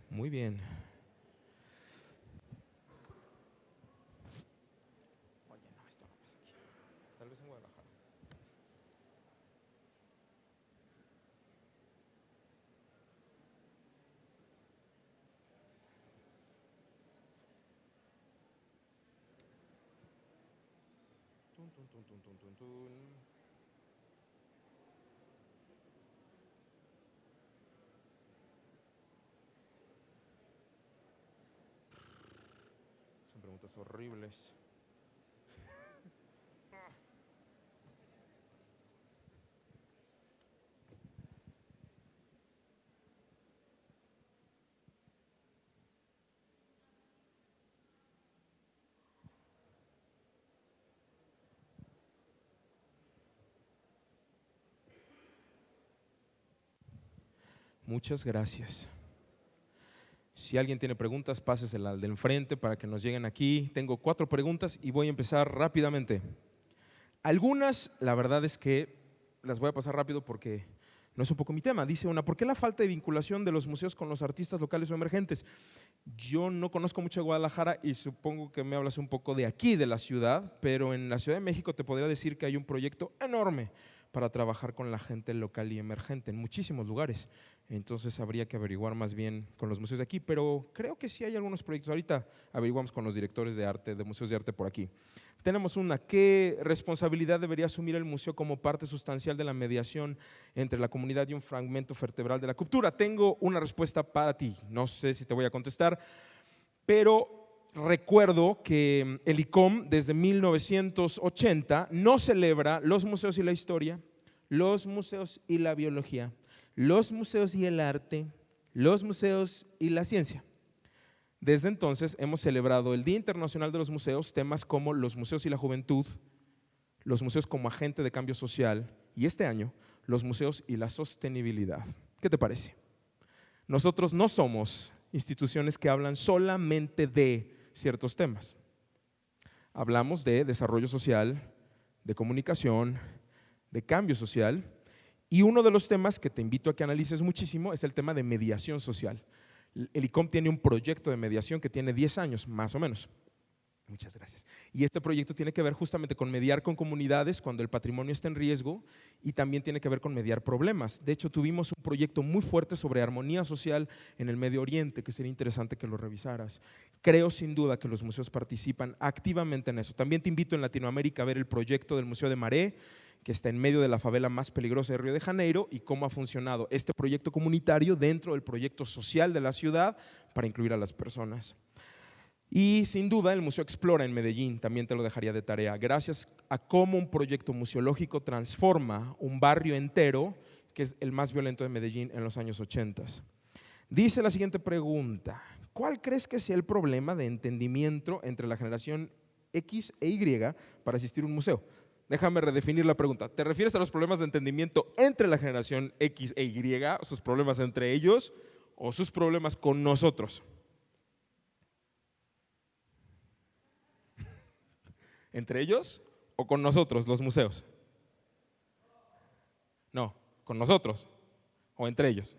Speaker 2: Muy bien. Oye, no, esto no pasa aquí. Tal vez en Guadalajara. Tun, tun, tun, tun, tun, tun, tun. Son preguntas horribles. Muchas gracias. Si alguien tiene preguntas, pásesela al de enfrente para que nos lleguen aquí. Tengo 4 preguntas y voy a empezar rápidamente. Algunas, la verdad es que las voy a pasar rápido porque no es un poco mi tema. Dice una, ¿por qué la falta de vinculación de los museos con los artistas locales o emergentes? Yo no conozco mucho de Guadalajara y supongo que me hablas un poco de aquí, de la ciudad, pero en la Ciudad de México te podría decir que hay un proyecto enorme para trabajar con la gente local y emergente en muchísimos lugares. Entonces habría que averiguar más bien con los museos de aquí, pero creo que sí hay algunos proyectos. Ahorita averiguamos con los directores de arte, de museos de arte por aquí. Tenemos una, ¿qué responsabilidad debería asumir el museo como parte sustancial de la mediación entre la comunidad y un fragmento vertebral de la cultura? Tengo una respuesta para ti, no sé si te voy a contestar, pero recuerdo que el ICOM desde 1980 no celebra los museos y la historia, los museos y la biología, los museos y el arte, los museos y la ciencia. Desde entonces hemos celebrado el Día Internacional de los Museos, temas como los museos y la juventud, los museos como agente de cambio social y este año los museos y la sostenibilidad. ¿Qué te parece? Nosotros no somos, instituciones que hablan solamente de ciertos temas. Hablamos de desarrollo social, de comunicación, de cambio social, y uno de los temas que te invito a que analices muchísimo es el tema de mediación social. El ICOM tiene un proyecto de mediación que tiene 10 años, más o menos. Muchas gracias. Y este proyecto tiene que ver justamente con mediar con comunidades cuando el patrimonio está en riesgo, y también tiene que ver con mediar problemas. De hecho, tuvimos un proyecto muy fuerte sobre armonía social en el Medio Oriente, que sería interesante que lo revisaras. Creo sin duda que los museos participan activamente en eso. También te invito en Latinoamérica a ver el proyecto del Museo de Maré, que está en medio de la favela más peligrosa de Río de Janeiro, y cómo ha funcionado este proyecto comunitario dentro del proyecto social de la ciudad para incluir a las personas. Y sin duda el Museo Explora en Medellín, también te lo dejaría de tarea, gracias a cómo un proyecto museológico transforma un barrio entero, que es el más violento de Medellín en los años 80. Dice la siguiente pregunta: ¿cuál crees que sea el problema de entendimiento entre la generación X e Y para asistir a un museo? Déjame redefinir la pregunta. ¿Te refieres a los problemas de entendimiento entre la generación X e Y, sus problemas entre ellos, o sus problemas con nosotros? ¿Entre ellos o con nosotros, los museos? No, con nosotros o entre ellos.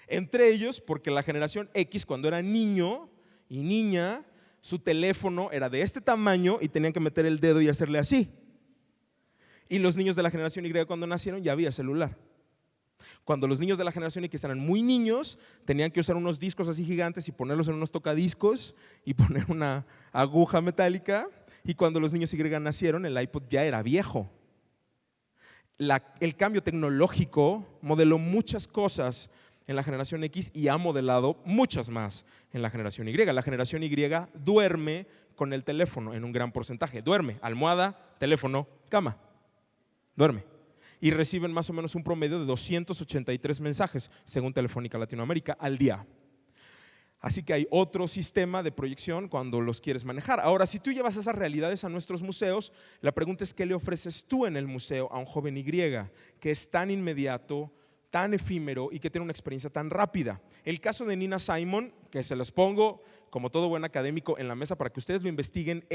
Speaker 2: Entre ellos, porque la generación X, cuando era niño y niña, su teléfono era de este tamaño y tenían que meter el dedo y hacerle así. Y los niños de la generación Y, cuando nacieron, ya había celular. Cuando los niños de la generación X eran muy niños, tenían que usar unos discos así gigantes y ponerlos en unos tocadiscos y poner una aguja metálica. Y cuando los niños Y nacieron, el iPod ya era viejo. El cambio tecnológico modeló muchas cosas en la generación X y ha modelado muchas más en la generación Y. La generación Y duerme con el teléfono en un gran porcentaje. Duerme, almohada, teléfono, cama. Duerme. Y reciben más o menos un promedio de 283 mensajes, según Telefónica Latinoamérica, al día. Así que hay otro sistema de proyección cuando los quieres manejar. Ahora, si tú llevas esas realidades a nuestros museos, la pregunta es: ¿qué le ofreces tú en el museo a un joven Y que es tan inmediato, tan efímero y que tiene una experiencia tan rápida? El caso de Nina Simon, que se los pongo como todo buen académico en la mesa para que ustedes lo investiguen,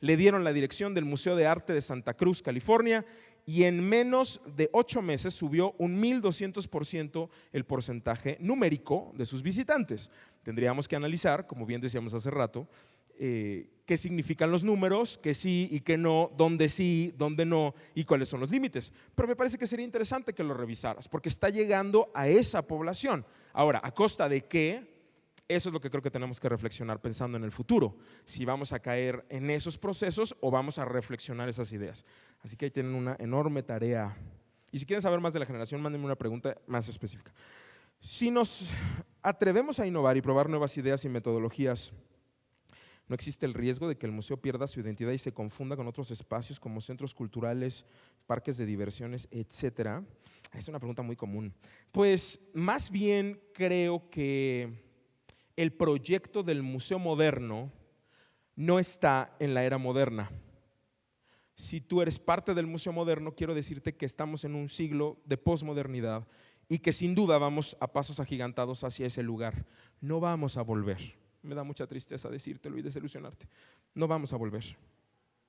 Speaker 2: le dieron la dirección del Museo de Arte de Santa Cruz, California, y en menos de 8 meses subió un 1200% el porcentaje numérico de sus visitantes. Tendríamos que analizar, como bien decíamos hace rato, qué significan los números, qué sí y qué no, dónde sí, dónde no y cuáles son los límites. Pero me parece que sería interesante que lo revisaras, porque está llegando a esa población. Ahora, ¿a costa de qué? Eso es lo que creo que tenemos que reflexionar pensando en el futuro, si vamos a caer en esos procesos o vamos a reflexionar esas ideas. Así que ahí tienen una enorme tarea. Y si quieren saber más de la generación, mándenme una pregunta más específica. Si nos atrevemos a innovar y probar nuevas ideas y metodologías, ¿no existe el riesgo de que el museo pierda su identidad y se confunda con otros espacios como centros culturales, parques de diversiones, etcétera? Es una pregunta muy común. Pues más bien creo que el proyecto del museo moderno no está en la era moderna. Si tú eres parte del museo moderno, quiero decirte que estamos en un siglo de posmodernidad y que sin duda vamos a pasos agigantados hacia ese lugar. No vamos a volver. Me da mucha tristeza decírtelo y desilusionarte. No vamos a volver.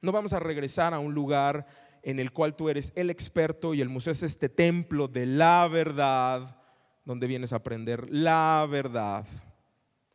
Speaker 2: No vamos a regresar a un lugar en el cual tú eres el experto y el museo es este templo de la verdad, donde vienes a aprender la verdad.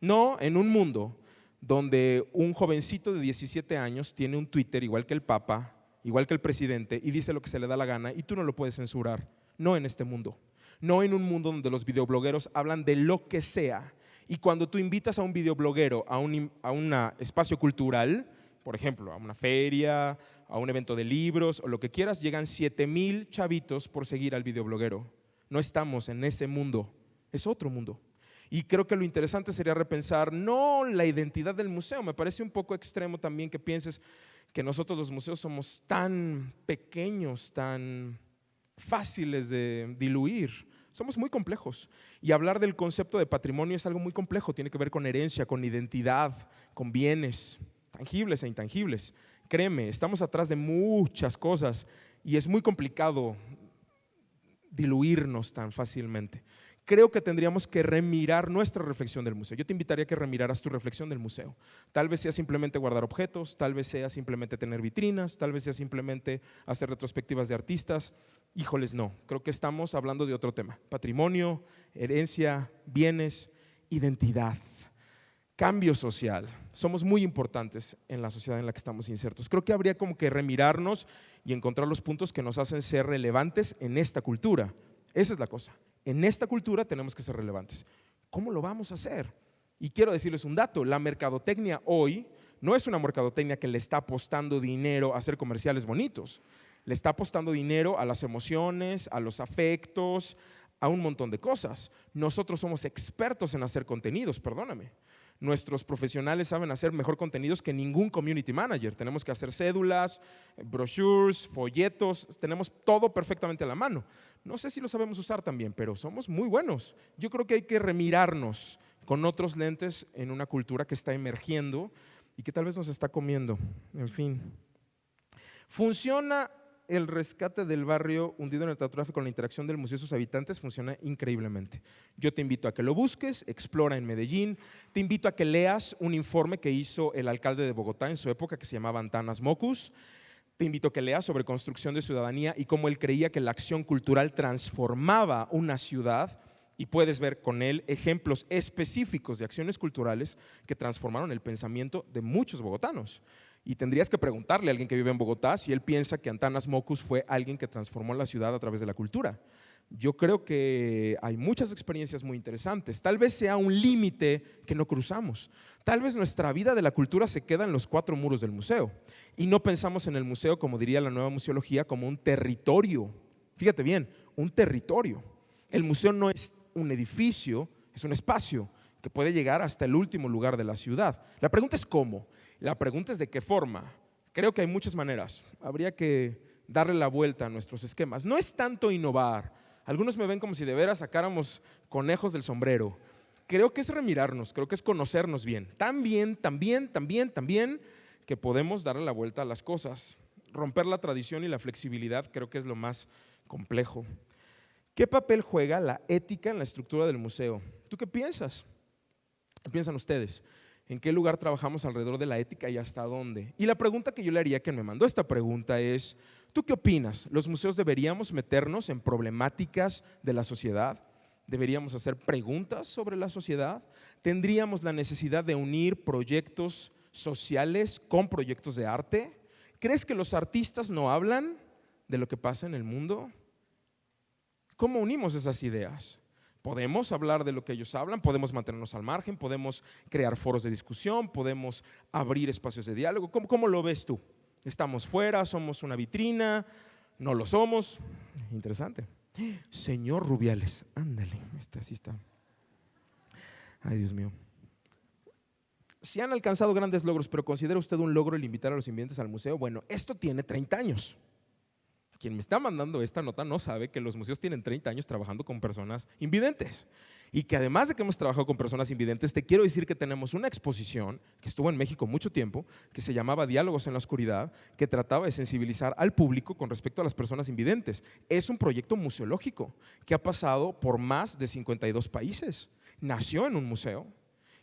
Speaker 2: No, en un mundo donde un jovencito de 17 años tiene un Twitter igual que el Papa, igual que el presidente, y dice lo que se le da la gana y tú no lo puedes censurar. No en este mundo. No en un mundo donde los videoblogueros hablan de lo que sea. Y cuando tú invitas a un videobloguero a un espacio cultural, por ejemplo, a una feria, a un evento de libros o lo que quieras, llegan 7,000 chavitos por seguir al videobloguero. No estamos en ese mundo, es otro mundo. Y creo que lo interesante sería repensar no la identidad del museo. Me parece un poco extremo también que pienses que nosotros los museos somos tan pequeños, tan fáciles de diluir. Somos muy complejos. Y hablar del concepto de patrimonio es algo muy complejo. Tiene que ver con herencia, con identidad, con bienes tangibles e intangibles. Créeme, estamos atrás de muchas cosas y es muy complicado diluirnos tan fácilmente. creo que tendríamos que remirar nuestra reflexión del museo. Yo te invitaría a que remiraras tu reflexión del museo. Tal vez sea simplemente guardar objetos, tal vez sea simplemente tener vitrinas, tal vez sea simplemente hacer retrospectivas de artistas. Híjoles, no, creo que estamos hablando de otro tema: patrimonio, herencia, bienes, identidad, cambio social. Somos muy importantes en la sociedad en la que estamos insertos. Creo que habría como que remirarnos y encontrar los puntos que nos hacen ser relevantes en esta cultura. Esa es la cosa. En esta cultura tenemos que ser relevantes. ¿Cómo lo vamos a hacer? Y quiero decirles un dato: la mercadotecnia hoy no es una mercadotecnia que le está apostando dinero a hacer comerciales bonitos. Le está apostando dinero a las emociones, a los afectos, a un montón de cosas. Nosotros somos expertos en hacer contenidos, perdóname. Nuestros profesionales saben hacer mejor contenidos que ningún community manager. Tenemos que hacer cédulas, brochures, folletos, tenemos todo perfectamente a la mano. No sé si lo sabemos usar también, pero somos muy buenos. Yo creo que hay que remirarnos con otros lentes en una cultura que está emergiendo y que tal vez nos está comiendo. En fin. Funciona el rescate del barrio hundido en el narcotráfico con la interacción del museo y sus habitantes, funciona increíblemente. Yo te invito a que lo busques, explora en Medellín. Te invito a que leas un informe que hizo el alcalde de Bogotá en su época, que se llamaba Antanas Mockus. Te invito a que leas sobre construcción de ciudadanía y cómo él creía que la acción cultural transformaba una ciudad, y puedes ver con él ejemplos específicos de acciones culturales que transformaron el pensamiento de muchos bogotanos. Y tendrías que preguntarle a alguien que vive en Bogotá si él piensa que Antanas Mockus fue alguien que transformó la ciudad a través de la cultura. Yo creo que hay muchas experiencias muy interesantes. Tal vez sea un límite que no cruzamos. Tal vez nuestra vida de la cultura se queda en los 4 muros del museo y no pensamos en el museo, como diría la nueva museología, como un territorio. Fíjate bien, un territorio. El museo no es un edificio, es un espacio que puede llegar hasta el último lugar de la ciudad. La pregunta es cómo, la pregunta es de qué forma. Creo que hay muchas maneras. Habría que darle la vuelta a nuestros esquemas. No es tanto innovar. Algunos me ven como si de veras sacáramos conejos del sombrero. Creo que es remirarnos, creo que es conocernos bien. También que podemos darle la vuelta a las cosas. Romper la tradición y la flexibilidad creo que es lo más complejo. ¿Qué papel juega la ética en la estructura del museo? ¿Tú qué piensas? ¿Qué piensan ustedes? ¿En qué lugar trabajamos alrededor de la ética y hasta dónde? Y la pregunta que yo le haría a quien me mandó esta pregunta es: ¿tú qué opinas? ¿Los museos deberíamos meternos en problemáticas de la sociedad? ¿Deberíamos hacer preguntas sobre la sociedad? ¿Tendríamos la necesidad de unir proyectos sociales con proyectos de arte? ¿Crees que los artistas no hablan de lo que pasa en el mundo? ¿Cómo unimos esas ideas? Podemos hablar de lo que ellos hablan, podemos mantenernos al margen, podemos crear foros de discusión, podemos abrir espacios de diálogo. ¿Cómo lo ves tú? ¿Estamos fuera? ¿Somos una vitrina? ¿No lo somos? Interesante. Señor Rubiales, ándale, esta sí está. Ay, Dios mío. Si han alcanzado grandes logros, pero ¿considera usted un logro el invitar a los invidentes al museo? Bueno, esto tiene 30 años. Quien me está mandando esta nota no sabe que los museos tienen 30 años trabajando con personas invidentes. Y que además de que hemos trabajado con personas invidentes, te quiero decir que tenemos una exposición que estuvo en México mucho tiempo, que se llamaba Diálogos en la Oscuridad, que trataba de sensibilizar al público con respecto a las personas invidentes. Es un proyecto museológico que ha pasado por más de 52 países. Nació en un museo,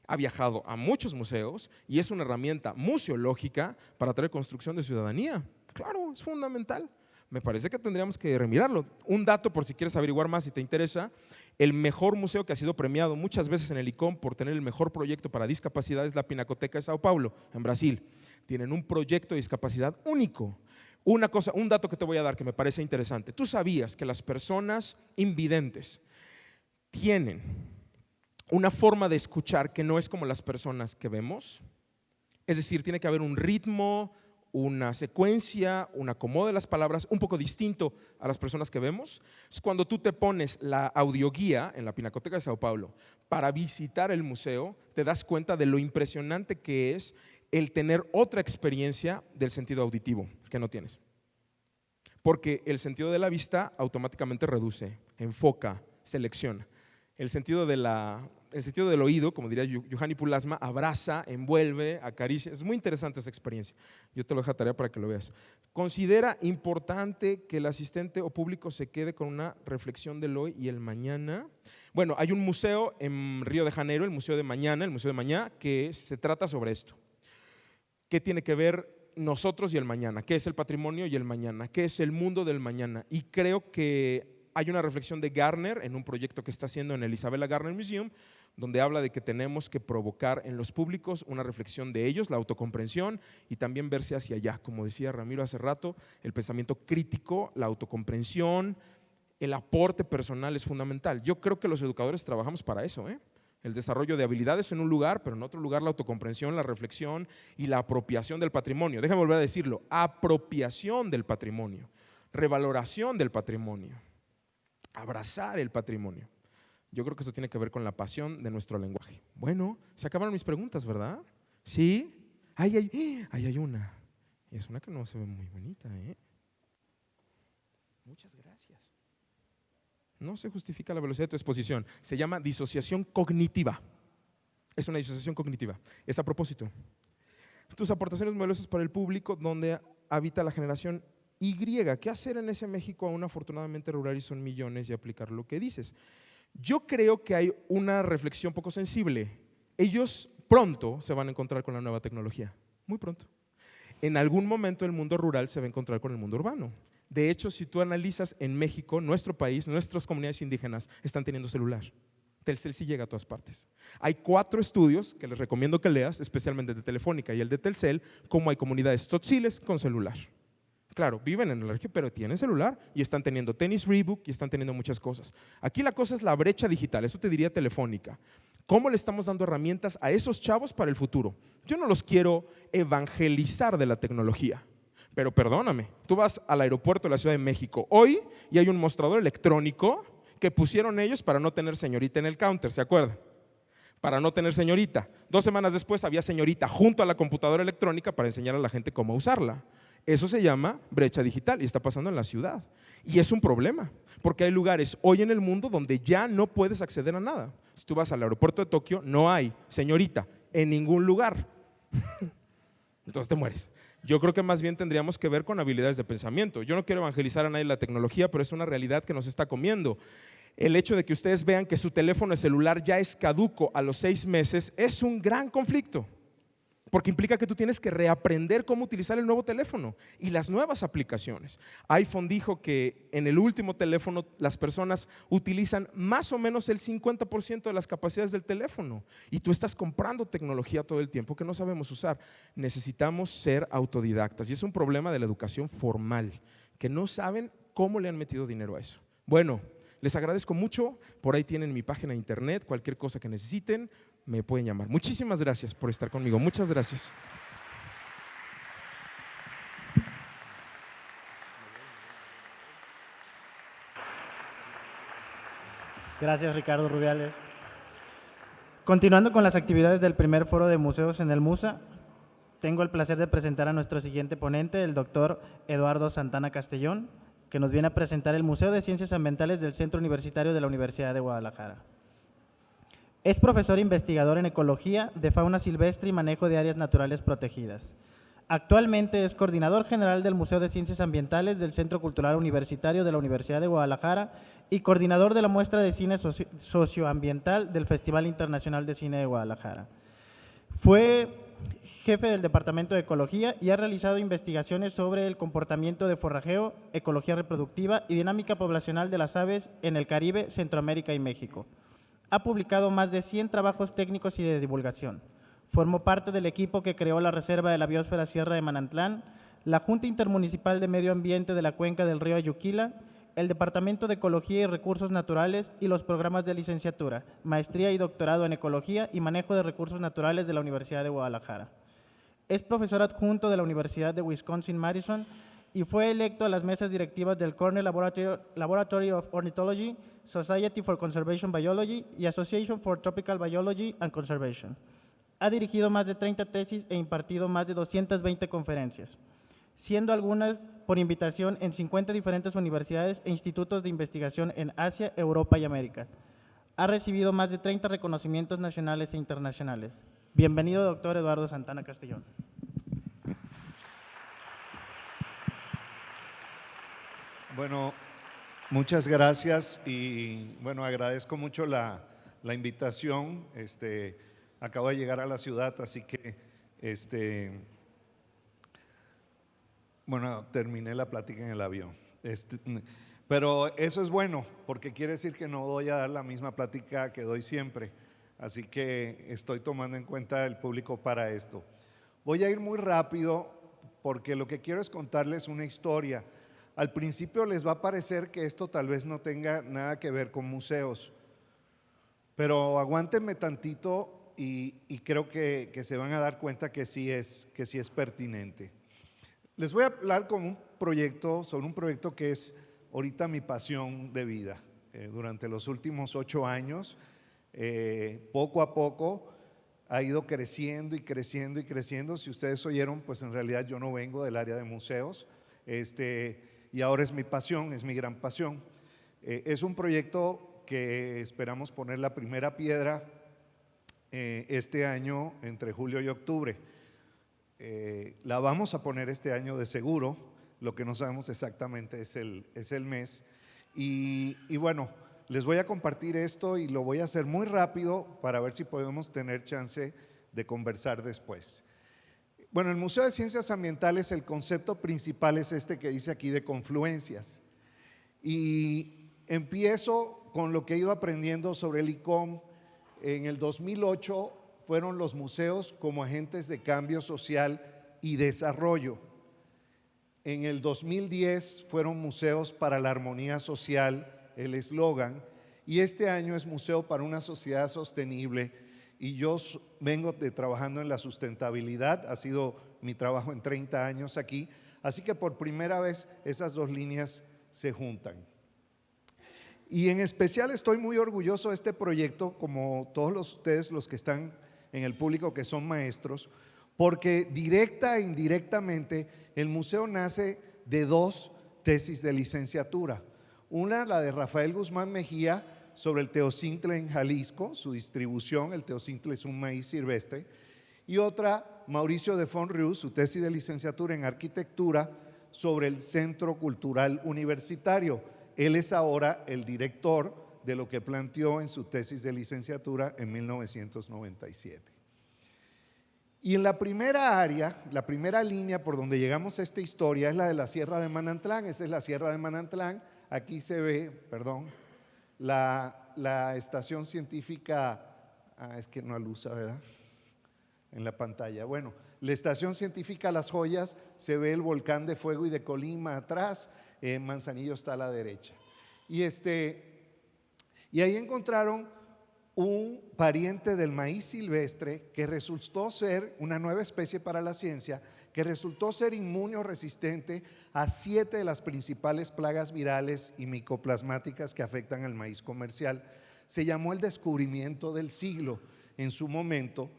Speaker 2: ha viajado a muchos museos y es una herramienta museológica para traer construcción de ciudadanía. Claro, es fundamental. Me parece que tendríamos que remirarlo. Un dato por si quieres averiguar más, si te interesa: el mejor museo que ha sido premiado muchas veces en el ICOM por tener el mejor proyecto para discapacidad es la Pinacoteca de Sao Paulo, en Brasil. Tienen un proyecto de discapacidad único. Un dato que te voy a dar que me parece interesante. ¿Tú sabías que las personas invidentes tienen una forma de escuchar que no es como las personas que vemos? Es decir, tiene que haber un ritmo, una secuencia, un acomodo de las palabras un poco distinto a las personas que vemos. Es cuando tú te pones la audioguía en la Pinacoteca de Sao Paulo para visitar el museo, te das cuenta de lo impresionante que es el tener otra experiencia del sentido auditivo que no tienes. Porque el sentido de la vista automáticamente reduce, enfoca, selecciona. El sentido del oído, como diría Juhani Pulasma, abraza, envuelve, acaricia. Es muy interesante esa experiencia. Yo te lo dejo a tarea para que lo veas. Considera importante que el asistente o público se quede con una reflexión del hoy y el mañana. Bueno, hay un museo en Río de Janeiro, el Museo de Mañana, que se trata sobre esto. ¿Qué tiene que ver nosotros y el mañana? ¿Qué es el patrimonio y el mañana? ¿Qué es el mundo del mañana? Y creo que hay una reflexión de Gardner en un proyecto que está haciendo en el Isabella Gardner Museum, donde habla de que tenemos que provocar en los públicos una reflexión de ellos, la autocomprensión y también verse hacia allá. Como decía Ramiro hace rato, el pensamiento crítico, la autocomprensión, el aporte personal es fundamental. Yo creo que los educadores trabajamos para eso, el desarrollo de habilidades en un lugar, pero en otro lugar la autocomprensión, la reflexión y la apropiación del patrimonio. Déjame volver a decirlo, apropiación del patrimonio, revaloración del patrimonio, abrazar el patrimonio. Yo creo que eso tiene que ver con la pasión de nuestro lenguaje. Bueno, se acabaron mis preguntas, ¿verdad? ¿Sí? Ahí hay una. Y es una que no se ve muy bonita, Muchas gracias. No se justifica la velocidad de tu exposición. Se llama disociación cognitiva. Es una disociación cognitiva. Es a propósito. Tus aportaciones valiosas para el público donde habita la generación Y. ¿Qué hacer en ese México aún afortunadamente rural y son millones y aplicar lo que dices? Yo creo que hay una reflexión poco sensible. Ellos pronto se van a encontrar con la nueva tecnología. Muy pronto. En algún momento el mundo rural se va a encontrar con el mundo urbano. De hecho, si tú analizas en México, nuestro país, nuestras comunidades indígenas están teniendo celular. Telcel sí llega a todas partes. Hay 4 estudios que les recomiendo que leas, especialmente de Telefónica y el de Telcel, cómo hay comunidades tzotziles con celular. Claro, viven en el región, pero tienen celular y están teniendo tenis Reebok y están teniendo muchas cosas. Aquí la cosa es la brecha digital, eso te diría Telefónica. ¿Cómo le estamos dando herramientas a esos chavos para el futuro? Yo no los quiero evangelizar de la tecnología, pero perdóname, tú vas al aeropuerto de la Ciudad de México hoy y hay un mostrador electrónico que pusieron ellos para no tener señorita en el counter, ¿se acuerdan? Para no tener señorita. 2 semanas después había señorita junto a la computadora electrónica para enseñar a la gente cómo usarla. Eso se llama brecha digital y está pasando en la ciudad. Y es un problema, porque hay lugares hoy en el mundo donde ya no puedes acceder a nada. Si tú vas al aeropuerto de Tokio, no hay señorita en ningún lugar. Entonces te mueres. Yo creo que más bien tendríamos que ver con habilidades de pensamiento. Yo no quiero evangelizar a nadie la tecnología, pero es una realidad que nos está comiendo. El hecho de que ustedes vean que su teléfono celular ya es caduco a los 6 meses es un gran conflicto. Porque implica que tú tienes que reaprender cómo utilizar el nuevo teléfono y las nuevas aplicaciones. iPhone dijo que en el último teléfono las personas utilizan más o menos el 50% de las capacidades del teléfono y tú estás comprando tecnología todo el tiempo que no sabemos usar. Necesitamos ser autodidactas y es un problema de la educación formal, que no saben cómo le han metido dinero a eso. Bueno, les agradezco mucho, por ahí tienen mi página de internet, cualquier cosa que necesiten, me pueden llamar. Muchísimas gracias por estar conmigo, muchas gracias.
Speaker 3: Gracias, Ricardo Rubiales. Continuando con las actividades del primer foro de museos en el MUSA, tengo el placer de presentar a nuestro siguiente ponente, el doctor Eduardo Santana Castellón, que nos viene a presentar el Museo de Ciencias Ambientales del Centro Universitario de la Universidad de Guadalajara. Es profesor investigador en ecología, de fauna silvestre y manejo de áreas naturales protegidas. Actualmente es coordinador general del Museo de Ciencias Ambientales del Centro Cultural Universitario de la Universidad de Guadalajara y coordinador de la muestra de cine socioambiental del Festival Internacional de Cine de Guadalajara. Fue jefe del Departamento de Ecología y ha realizado investigaciones sobre el comportamiento de forrajeo, ecología reproductiva y dinámica poblacional de las aves en el Caribe, Centroamérica y México. Ha publicado más de 100 trabajos técnicos y de divulgación. Formó parte del equipo que creó la Reserva de la Biosfera Sierra de Manantlán, la Junta Intermunicipal de Medio Ambiente de la Cuenca del Río Ayuquila, el Departamento de Ecología y Recursos Naturales y los programas de licenciatura, maestría y doctorado en Ecología y Manejo de Recursos Naturales de la Universidad de Guadalajara. Es profesor adjunto de la Universidad de Wisconsin-Madison y fue electo a las mesas directivas del Cornell Laboratory of Ornithology, Society for Conservation Biology y Association for Tropical Biology and Conservation. Ha dirigido más de 30 tesis e impartido más de 220 conferencias, siendo algunas por invitación en 50 diferentes universidades e institutos de investigación en Asia, Europa y América. Ha recibido más de 30 reconocimientos nacionales e internacionales. Bienvenido, doctor Eduardo Santana Castellón.
Speaker 4: Bueno, Muchas gracias y bueno, agradezco mucho la invitación. Acabo de llegar a la ciudad, así que bueno, terminé la plática en el avión. Pero eso es bueno, porque quiere decir que no voy a dar la misma plática que doy siempre. Así que estoy tomando en cuenta el público para esto. Voy a ir muy rápido porque lo que quiero es contarles una historia. Al principio les va a parecer que esto tal vez no tenga nada que ver con museos, pero aguántenme tantito y creo que se van a dar cuenta que sí es pertinente. Les voy a hablar sobre un proyecto que es ahorita mi pasión de vida. Durante los últimos 8 años, poco a poco ha ido creciendo y creciendo y creciendo. Si ustedes oyeron, pues en realidad yo no vengo del área de museos, y ahora es mi pasión, es mi gran pasión. Es un proyecto que esperamos poner la primera piedra este año entre julio y octubre. La vamos a poner este año de seguro, lo que no sabemos exactamente es el mes. Y bueno, les voy a compartir esto y lo voy a hacer muy rápido para ver si podemos tener chance de conversar después. Bueno, el Museo de Ciencias Ambientales, el concepto principal es este que dice aquí de confluencias. Y empiezo con lo que he ido aprendiendo sobre el ICOM. En el 2008 fueron los museos como agentes de cambio social y desarrollo. En el 2010 fueron museos para la armonía social, el eslogan, y este año es Museo para una Sociedad Sostenible. Y yo vengo trabajando en la sustentabilidad, ha sido mi trabajo en 30 años aquí, así que por primera vez esas dos líneas se juntan. Y en especial estoy muy orgulloso de este proyecto, como todos ustedes los que están en el público que son maestros, porque directa e indirectamente el museo nace de 2 tesis de licenciatura. Una, la de Rafael Guzmán Mejía, sobre el teocintle en Jalisco, su distribución. El teocintle es un maíz silvestre. Y otra, Mauricio de Font-Rieu, su tesis de licenciatura en arquitectura sobre el Centro Cultural Universitario. Él es ahora el director de lo que planteó en su tesis de licenciatura en 1997. Y en la primera área, la primera línea por donde llegamos a esta historia es la de la Sierra de Manantlán. Esa es la Sierra de Manantlán. Aquí se ve, la estación científica, es que no alusa, ¿verdad? En la pantalla. Bueno, la estación científica Las Joyas, se ve el volcán de Fuego y de Colima atrás, Manzanillo está a la derecha. Y ahí encontraron un pariente del maíz silvestre que resultó ser una nueva especie para la ciencia, que resultó ser inmunoresistente a 7 de las principales plagas virales y micoplasmáticas que afectan al maíz comercial. Se llamó el descubrimiento del siglo en su momento,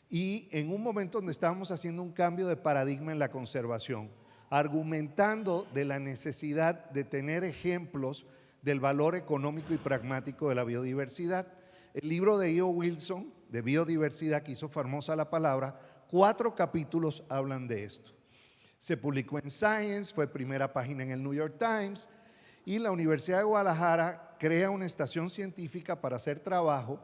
Speaker 4: y en un momento donde estábamos haciendo un cambio de paradigma en la conservación, argumentando de la necesidad de tener ejemplos del valor económico y pragmático de la biodiversidad. El libro de E.O. Wilson, de biodiversidad, que hizo famosa la palabra, 4 capítulos hablan de esto. Se publicó en Science, fue primera página en el New York Times, y la Universidad de Guadalajara crea una estación científica para hacer trabajo,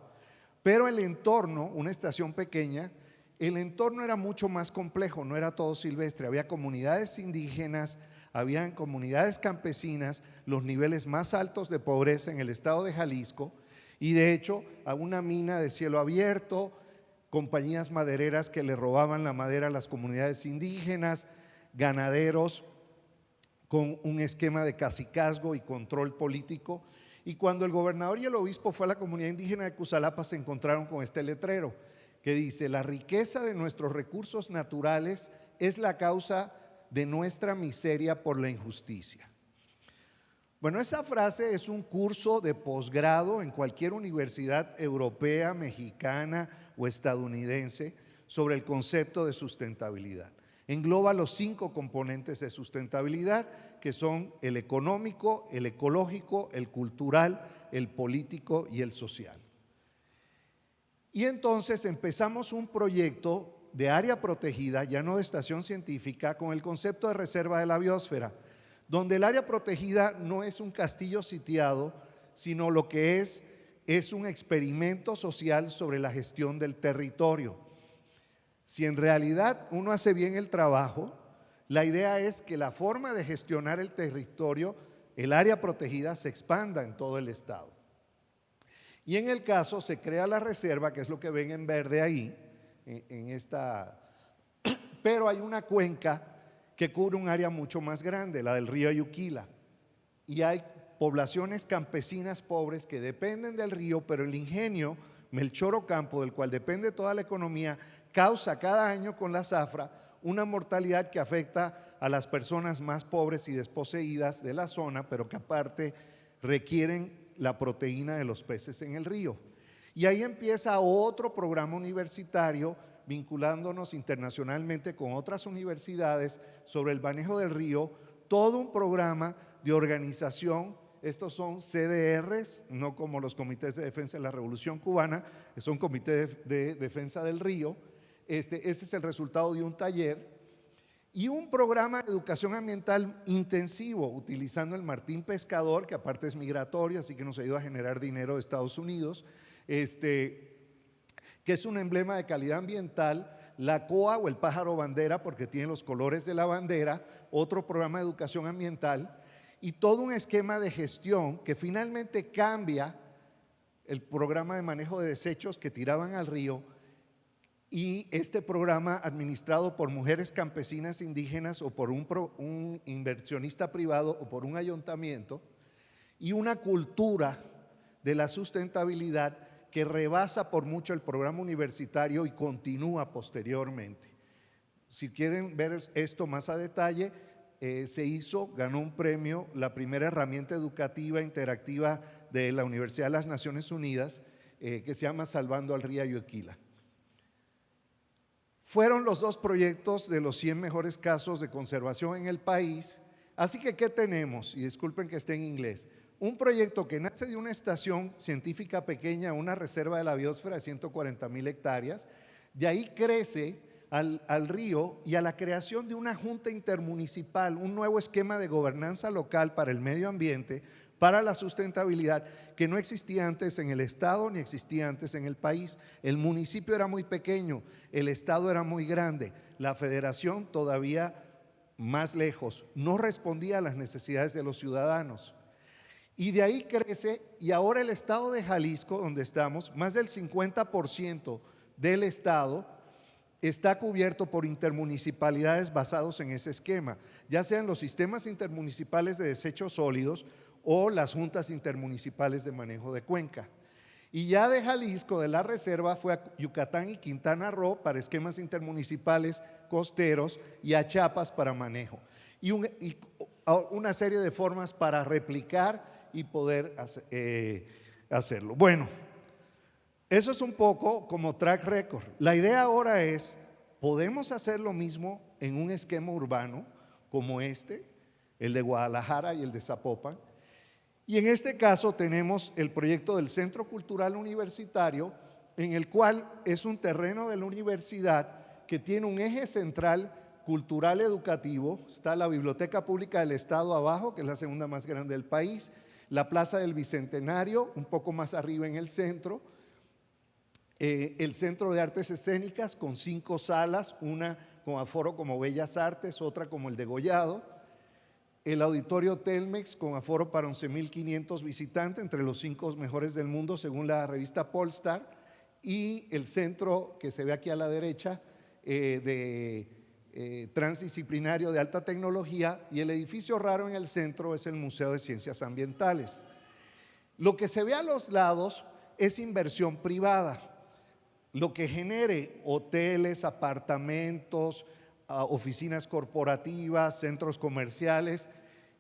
Speaker 4: pero el entorno, una estación pequeña, el entorno era mucho más complejo, no era todo silvestre, había comunidades indígenas, habían comunidades campesinas, los niveles más altos de pobreza en el estado de Jalisco, y de hecho a una mina de cielo abierto, compañías madereras que le robaban la madera a las comunidades indígenas, ganaderos con un esquema de cacicazgo y control político. Y cuando el gobernador y el obispo fue a la comunidad indígena de Cusalapa, se encontraron con este letrero que dice: la riqueza de nuestros recursos naturales es la causa de nuestra miseria por la injusticia. Bueno, esa frase es un curso de posgrado en cualquier universidad europea, mexicana o estadounidense sobre el concepto de sustentabilidad. Engloba los 5 componentes de sustentabilidad, que son el económico, el ecológico, el cultural, el político y el social. Y entonces empezamos un proyecto de área protegida, ya no de estación científica, con el concepto de reserva de la biosfera, donde el área protegida no es un castillo sitiado, sino lo que es un experimento social sobre la gestión del territorio. Si en realidad uno hace bien el trabajo, la idea es que la forma de gestionar el territorio, el área protegida, se expanda en todo el estado. Y en el caso se crea la reserva, que es lo que ven en verde ahí, en esta, pero hay una cuenca que cubre un área mucho más grande, la del río Ayuquila, y hay poblaciones campesinas pobres que dependen del río, pero el ingenio Melchor Ocampo, del cual depende toda la economía, causa cada año con la zafra una mortalidad que afecta a las personas más pobres y desposeídas de la zona, pero que aparte requieren la proteína de los peces en el río. Y ahí empieza otro programa universitario vinculándonos internacionalmente con otras universidades sobre el manejo del río, todo un programa de organización. Estos son CDRs, no como los comités de defensa de la Revolución Cubana, son comités de defensa del río. Ese es el resultado de un taller y un programa de educación ambiental intensivo utilizando el martín pescador, que aparte es migratorio, así que nos ayuda a generar dinero de Estados Unidos, que es un emblema de calidad ambiental, la COA o el pájaro bandera, porque tiene los colores de la bandera, otro programa de educación ambiental y todo un esquema de gestión que finalmente cambia el programa de manejo de desechos que tiraban al río. Y este programa, administrado por mujeres campesinas indígenas o por un inversionista privado o por un ayuntamiento, y una cultura de la sustentabilidad que rebasa por mucho el programa universitario y continúa posteriormente. Si quieren ver esto más a detalle, ganó un premio, la primera herramienta educativa interactiva de la Universidad de las Naciones Unidas, que se llama Salvando al Río Ayuquila. Fueron los dos proyectos de los 100 mejores casos de conservación en el país. Así que, ¿qué tenemos? Y disculpen que esté en inglés. Un proyecto que nace de una estación científica pequeña, una reserva de la biosfera de 140,000 hectáreas. De ahí crece al río y a la creación de una junta intermunicipal, un nuevo esquema de gobernanza local para el medio ambiente, para la sustentabilidad, que no existía antes en el estado ni existía antes en el país. El municipio era muy pequeño, el estado era muy grande, la federación todavía más lejos, no respondía a las necesidades de los ciudadanos. Y de ahí crece, y ahora el estado de Jalisco, donde estamos, más del 50% del estado está cubierto por intermunicipalidades basados en ese esquema, ya sean los sistemas intermunicipales de desechos sólidos o las juntas intermunicipales de manejo de cuenca. Y ya de Jalisco, de la reserva, fue a Yucatán y Quintana Roo para esquemas intermunicipales costeros y a Chiapas para manejo. Y una serie de formas para replicar y poder hacerlo. Bueno, eso es un poco como track record. La idea ahora es, ¿podemos hacer lo mismo en un esquema urbano como este, el de Guadalajara y el de Zapopan? Y en este caso tenemos el proyecto del Centro Cultural Universitario, en el cual es un terreno de la universidad que tiene un eje central cultural educativo. Está la Biblioteca Pública del Estado abajo, que es la segunda más grande del país, la Plaza del Bicentenario, un poco más arriba en el centro, el Centro de Artes Escénicas con 5 salas, una con aforo como Bellas Artes, otra como el Degollado, el Auditorio Telmex con aforo para 11,500 visitantes, entre los 5 mejores del mundo según la revista Polestar, y el centro que se ve aquí a la derecha transdisciplinario de alta tecnología, y el edificio raro en el centro es el Museo de Ciencias Ambientales. Lo que se ve a los lados es inversión privada, lo que genere hoteles, apartamentos, oficinas corporativas, centros comerciales,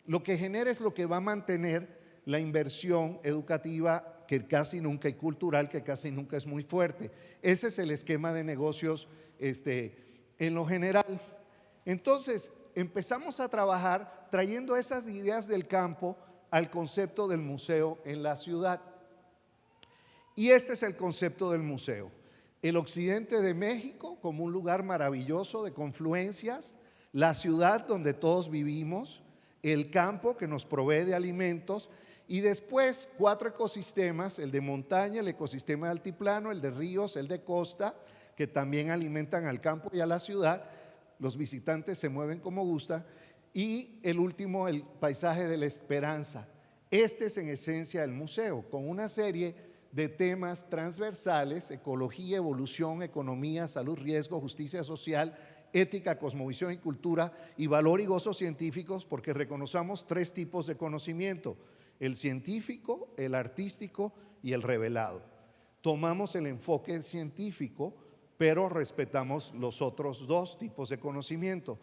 Speaker 4: lo que genera es lo que va a mantener la inversión educativa que casi nunca y cultural que casi nunca es muy fuerte. Ese es el esquema de negocios en lo general. Entonces empezamos a trabajar trayendo esas ideas del campo al concepto del museo en la ciudad. Y este es el concepto del museo. El occidente de México como un lugar maravilloso de confluencias, la ciudad donde todos vivimos, el campo que nos provee de alimentos y después 4 ecosistemas, el de montaña, el ecosistema de altiplano, el de ríos, el de costa, que también alimentan al campo y a la ciudad. Los visitantes se mueven como gusta. Y el último, el paisaje de la esperanza. Este es en esencia el museo, con una serie de temas transversales: ecología, evolución, economía, salud, riesgo, justicia social, ética, cosmovisión y cultura, y valor y gozo científicos, porque reconocemos 3 tipos de conocimiento: el científico, el artístico y el revelado. Tomamos el enfoque científico, pero respetamos los otros 2 tipos de conocimiento,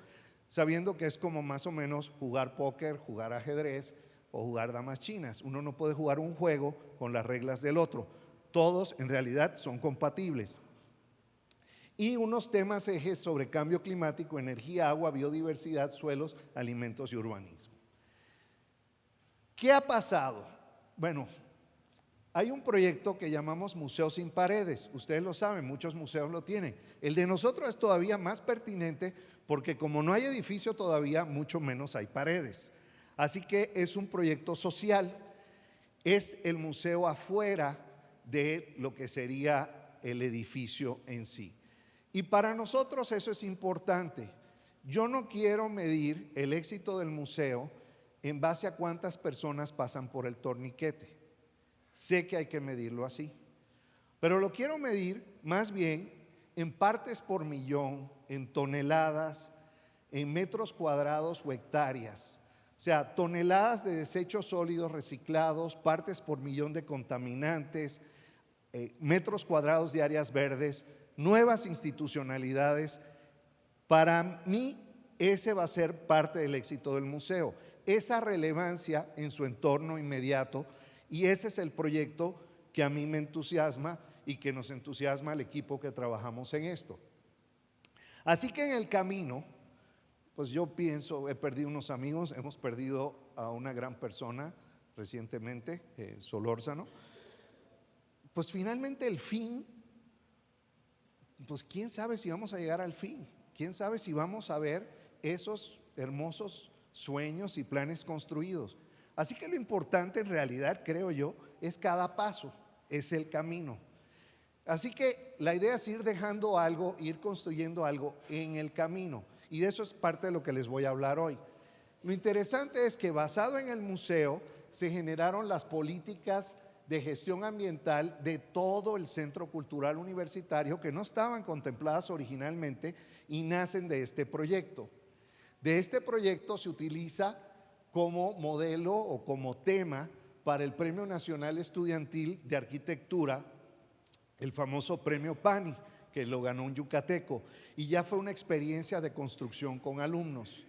Speaker 4: sabiendo que es como más o menos jugar póker, jugar ajedrez o jugar damas chinas. Uno no puede jugar un juego con las reglas del otro. Todos en realidad son compatibles. Y unos temas ejes sobre cambio climático, energía, agua, biodiversidad, suelos, alimentos y urbanismo. ¿Qué ha pasado? Bueno, hay un proyecto que llamamos Museo Sin Paredes. Ustedes lo saben, muchos museos lo tienen. El de nosotros es todavía más pertinente porque como no hay edificio todavía, mucho menos hay paredes. Así que es un proyecto social. Es el museo afuera de lo que sería el edificio en sí. Y para nosotros eso es importante. Yo no quiero medir el éxito del museo en base a cuántas personas pasan por el torniquete. Sé que hay que medirlo así, pero lo quiero medir más bien en partes por millón, en toneladas, en metros cuadrados o hectáreas. O sea, toneladas de desechos sólidos reciclados, partes por millón de contaminantes, metros cuadrados de áreas verdes, nuevas institucionalidades. Para mí, ese va a ser parte del éxito del museo, esa relevancia en su entorno inmediato, y ese es el proyecto que a mí me entusiasma y que nos entusiasma al equipo que trabajamos en esto. Así que en el camino, pues yo pienso, he perdido unos amigos, hemos perdido a una gran persona recientemente, Solórzano. Pues finalmente el fin, pues quién sabe si vamos a llegar al fin, quién sabe si vamos a ver esos hermosos sueños y planes construidos. Así que lo importante en realidad, creo yo, es cada paso, es el camino. Así que la idea es ir dejando algo, ir construyendo algo en el camino, y de eso es parte de lo que les voy a hablar hoy. Lo interesante es que basado en el museo se generaron las políticas de gestión ambiental de todo el Centro Cultural Universitario, que no estaban contempladas originalmente y nacen de este proyecto. De este proyecto se utiliza como modelo o como tema para el Premio Nacional Estudiantil de Arquitectura, el famoso Premio PANI, que lo ganó un yucateco, y ya fue una experiencia de construcción con alumnos.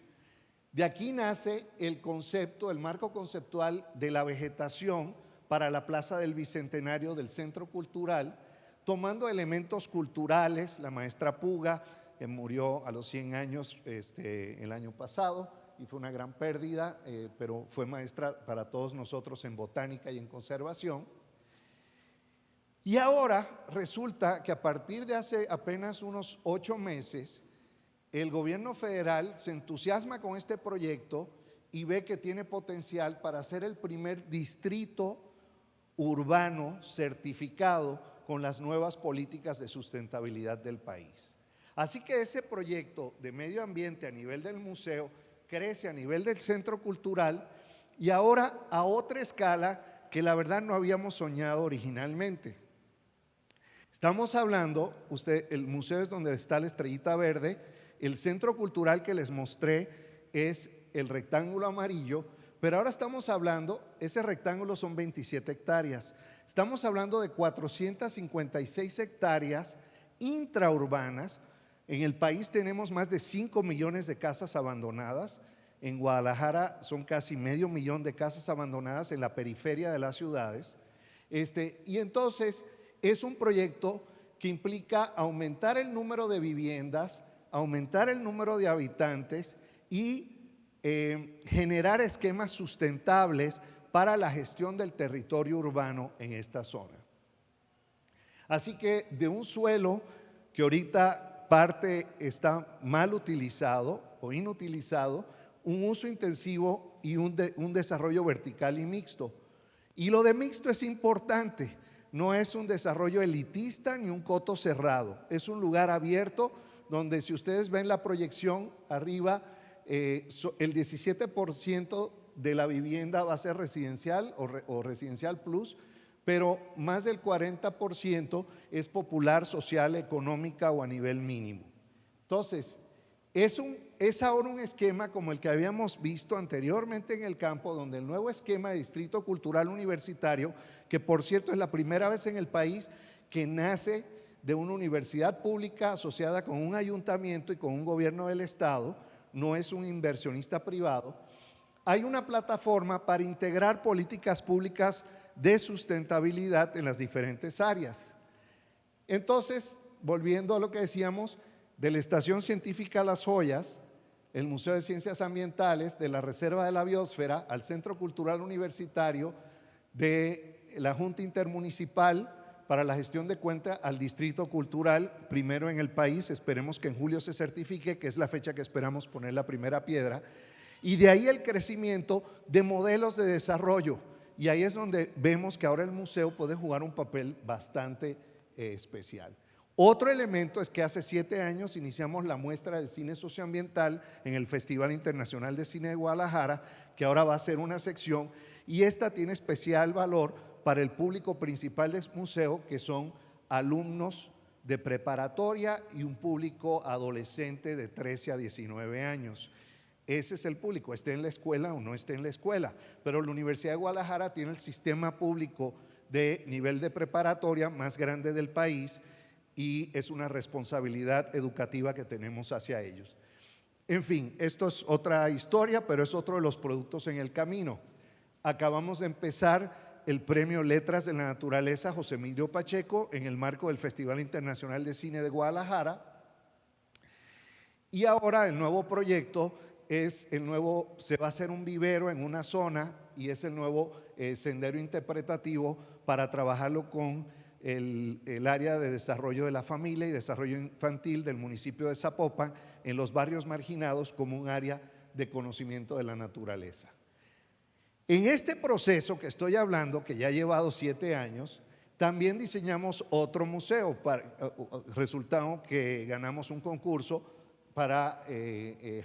Speaker 4: De aquí nace el concepto, el marco conceptual de la vegetación para la Plaza del Bicentenario del Centro Cultural, tomando elementos culturales. La maestra Puga, que murió a los 100 años el año pasado, y fue una gran pérdida, pero fue maestra para todos nosotros en botánica y en conservación. Y ahora resulta que a partir de hace apenas unos 8 meses, el gobierno federal se entusiasma con este proyecto y ve que tiene potencial para ser el primer distrito urbano certificado con las nuevas políticas de sustentabilidad del país. Así que ese proyecto de medio ambiente a nivel del museo crece a nivel del centro cultural, y ahora a otra escala que la verdad no habíamos soñado originalmente. Estamos hablando, el museo es donde está la estrellita verde, el centro cultural que les mostré es el rectángulo amarillo, pero ahora estamos hablando, ese rectángulo son 27 hectáreas, estamos hablando de 456 hectáreas intraurbanas. En el país tenemos más de 5 millones de casas abandonadas. En Guadalajara son casi 500,000 de casas abandonadas en la periferia de las ciudades. Y entonces es un proyecto que implica aumentar el número de viviendas, aumentar el número de habitantes y generar esquemas sustentables para la gestión del territorio urbano en esta zona. Así que de un suelo que ahorita parte está mal utilizado o inutilizado, un uso intensivo y un desarrollo vertical y mixto. Y lo de mixto es importante, no es un desarrollo elitista ni un coto cerrado, es un lugar abierto donde, si ustedes ven la proyección arriba, el 17% de la vivienda va a ser residencial o residencial plus, pero más del 40% es popular, social, económica o a nivel mínimo. Entonces, es ahora un esquema como el que habíamos visto anteriormente en el campo, donde el nuevo esquema de Distrito Cultural Universitario, que por cierto es la primera vez en el país que nace de una universidad pública asociada con un ayuntamiento y con un gobierno del estado, no es un inversionista privado. Hay una plataforma para integrar políticas públicas de sustentabilidad en las diferentes áreas. Entonces, volviendo a lo que decíamos, de la Estación Científica Las Joyas, el Museo de Ciencias Ambientales, de la Reserva de la Biosfera, al Centro Cultural Universitario, de la Junta Intermunicipal para la Gestión de Cuenta al Distrito Cultural, primero en el país, esperemos que en julio se certifique, que es la fecha que esperamos poner la primera piedra, y de ahí el crecimiento de modelos de desarrollo, y ahí es donde vemos que ahora el museo puede jugar un papel bastante especial. Otro elemento es que hace 7 años iniciamos la muestra de cine socioambiental en el Festival Internacional de Cine de Guadalajara, que ahora va a ser una sección, y esta tiene especial valor para el público principal del museo, que son alumnos de preparatoria y un público adolescente de 13 a 19 años. Ese es el público, esté en la escuela o no esté en la escuela, pero la Universidad de Guadalajara tiene el sistema público de nivel de preparatoria más grande del país, y es una responsabilidad educativa que tenemos hacia ellos. En fin, esto es otra historia, pero es otro de los productos en el camino. Acabamos de empezar el Premio Letras de la Naturaleza José Emilio Pacheco en el marco del Festival Internacional de Cine de Guadalajara, y ahora el nuevo proyecto se va a hacer un vivero en una zona, y es el nuevo sendero interpretativo para trabajarlo con el área de desarrollo de la familia y desarrollo infantil del municipio de Zapopan, en los barrios marginados, como un área de conocimiento de la naturaleza. En este proceso que estoy hablando, que ya ha llevado 7 años, también diseñamos otro museo, resultado que ganamos un concurso para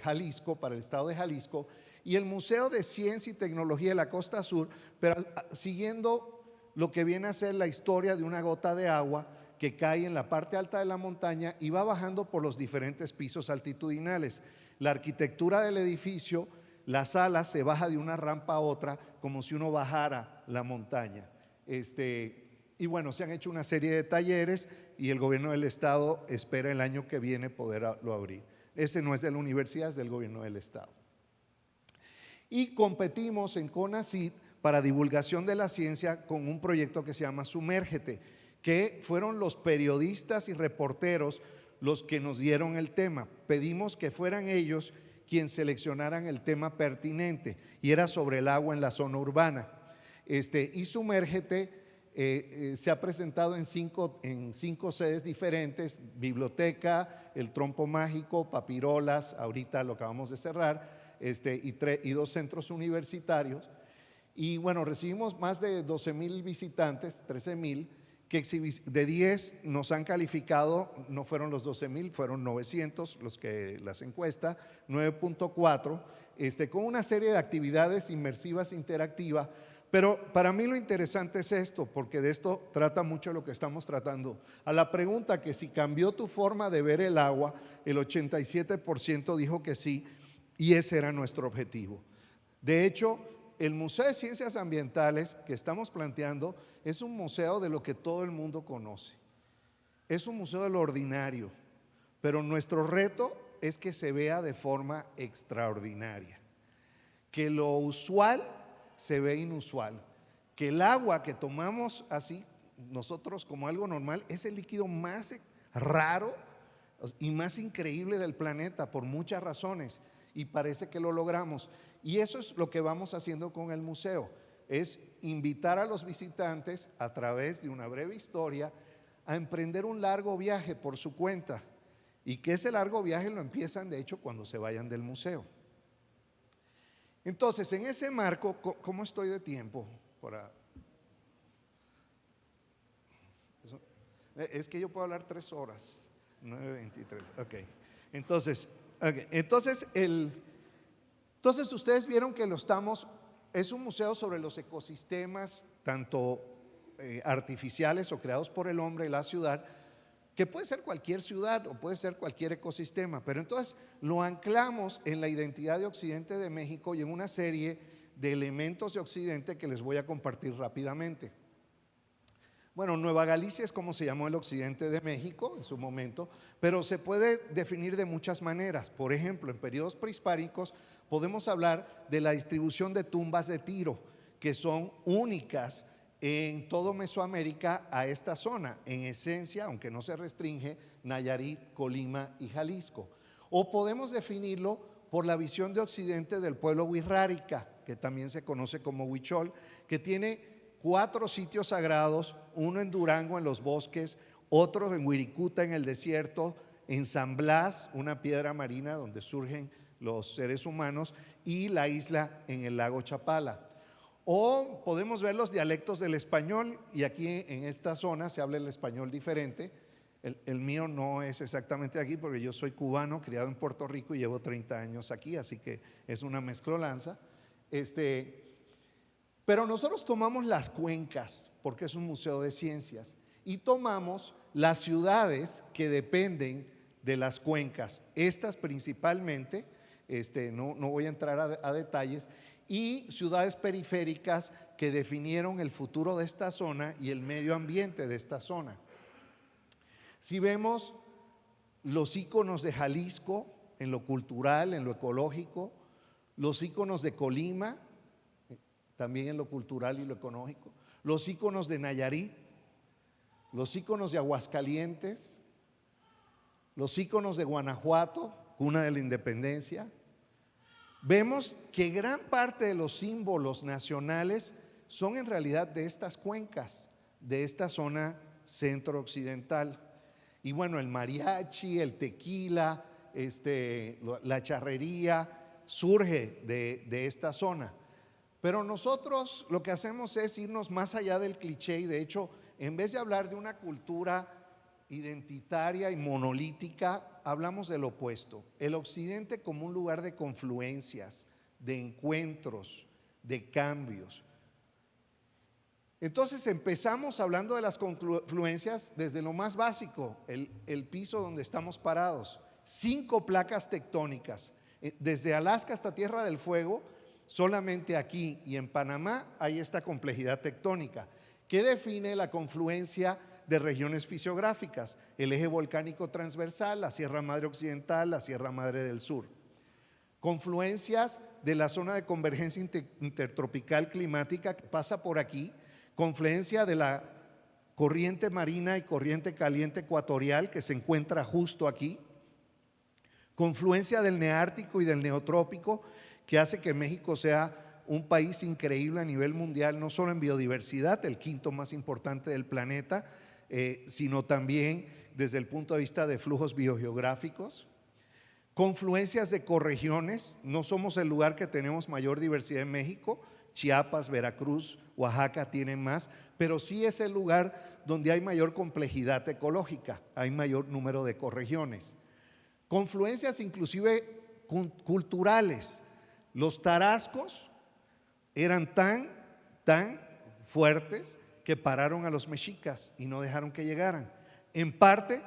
Speaker 4: Jalisco, para el estado de Jalisco, y el Museo de Ciencia y Tecnología de la Costa Sur, pero siguiendo lo que viene a ser la historia de una gota de agua que cae en la parte alta de la montaña y va bajando por los diferentes pisos altitudinales. La arquitectura del edificio, la sala se baja de una rampa a otra como si uno bajara la montaña. Y bueno, se han hecho una serie de talleres y el gobierno del estado espera el año que viene poderlo abrir. Ese no es de la universidad, es del gobierno del estado. Y competimos en CONACYT para divulgación de la ciencia con un proyecto que se llama Sumérgete, que fueron los periodistas y reporteros los que nos dieron el tema. Pedimos que fueran ellos quienes seleccionaran el tema pertinente, y era sobre el agua en la zona urbana. Y Sumérgete se ha presentado en cinco sedes diferentes: biblioteca, el Trompo Mágico, Papirolas, ahorita lo acabamos de cerrar, y 2 centros universitarios. Y bueno, recibimos más de 12,000 visitantes, 13,000, que de 10 nos han calificado, no fueron los 12,000, fueron 900 los que las encuesta, 9.4, con una serie de actividades inmersivas, interactivas. Pero para mí lo interesante es esto, porque de esto trata mucho lo que estamos tratando. A la pregunta que si cambió tu forma de ver el agua, el 87% dijo que sí, y ese era nuestro objetivo. De hecho, el Museo de Ciencias Ambientales que estamos planteando es un museo de lo que todo el mundo conoce. Es un museo de lo ordinario, pero nuestro reto es que se vea de forma extraordinaria, que lo usual se ve inusual, que el agua que tomamos así nosotros como algo normal es el líquido más raro y más increíble del planeta por muchas razones, y parece que lo logramos. Y eso es lo que vamos haciendo con el museo, es invitar a los visitantes a través de una breve historia a emprender un largo viaje por su cuenta, y que ese largo viaje lo empiezan de hecho cuando se vayan del museo. Entonces, en ese marco, ¿cómo estoy de tiempo? Es que yo puedo hablar 3 horas, 9:23, ok. Entonces ustedes vieron que es un museo sobre los ecosistemas, tanto artificiales o creados por el hombre y la ciudad, que puede ser cualquier ciudad o puede ser cualquier ecosistema, pero entonces lo anclamos en la identidad de Occidente de México y en una serie de elementos de Occidente que les voy a compartir rápidamente. Bueno, Nueva Galicia es como se llamó el Occidente de México en su momento, pero se puede definir de muchas maneras. Por ejemplo, en periodos prehispánicos podemos hablar de la distribución de tumbas de Tiro, que son únicas en todo Mesoamérica a esta zona, en esencia, aunque no se restringe, Nayarit, Colima y Jalisco. O podemos definirlo por la visión de Occidente del pueblo wixárika, que también se conoce como huichol, que tiene 4 sitios sagrados, uno en Durango en los bosques, otro en Wirikuta en el desierto, en San Blas, una piedra marina donde surgen los seres humanos, y la isla en el lago Chapala. O podemos ver los dialectos del español, y aquí en esta zona se habla el español diferente. El mío no es exactamente aquí porque yo soy cubano, criado en Puerto Rico y llevo 30 años aquí, así que es una mezcolanza. Pero nosotros tomamos las cuencas, porque es un museo de ciencias, y tomamos las ciudades que dependen de las cuencas, estas principalmente, no voy a entrar a detalles, y ciudades periféricas que definieron el futuro de esta zona y el medio ambiente de esta zona. Si vemos los íconos de Jalisco en lo cultural, en lo ecológico, los íconos de Colima, también en lo cultural y lo económico, los íconos de Nayarit, los íconos de Aguascalientes, los íconos de Guanajuato, cuna de la independencia, vemos que gran parte de los símbolos nacionales son en realidad de estas cuencas, de esta zona centro-occidental. Y bueno, el mariachi, el tequila, la charrería surge de esta zona. Pero nosotros lo que hacemos es irnos más allá del cliché, y de hecho, en vez de hablar de una cultura identitaria y monolítica, hablamos del opuesto. El occidente como un lugar de confluencias, de encuentros, de cambios. Entonces empezamos hablando de las confluencias desde lo más básico, el piso donde estamos parados. 5 placas tectónicas, desde Alaska hasta Tierra del Fuego. Solamente aquí y en Panamá hay esta complejidad tectónica que define la confluencia de regiones fisiográficas: el eje volcánico transversal, la Sierra Madre Occidental, la Sierra Madre del Sur. Confluencias de la zona de convergencia intertropical climática que pasa por aquí, confluencia de la corriente marina y corriente caliente ecuatorial que se encuentra justo aquí, confluencia del neártico y del neotrópico, que hace que México sea un país increíble a nivel mundial, no solo en biodiversidad, el 5º más importante del planeta, sino también desde el punto de vista de flujos biogeográficos. Confluencias de corregiones, no somos el lugar que tenemos mayor diversidad en México, Chiapas, Veracruz, Oaxaca tienen más, pero sí es el lugar donde hay mayor complejidad ecológica, hay mayor número de corregiones. Confluencias inclusive culturales. Los tarascos eran tan fuertes que pararon a los mexicas y no dejaron que llegaran, en parte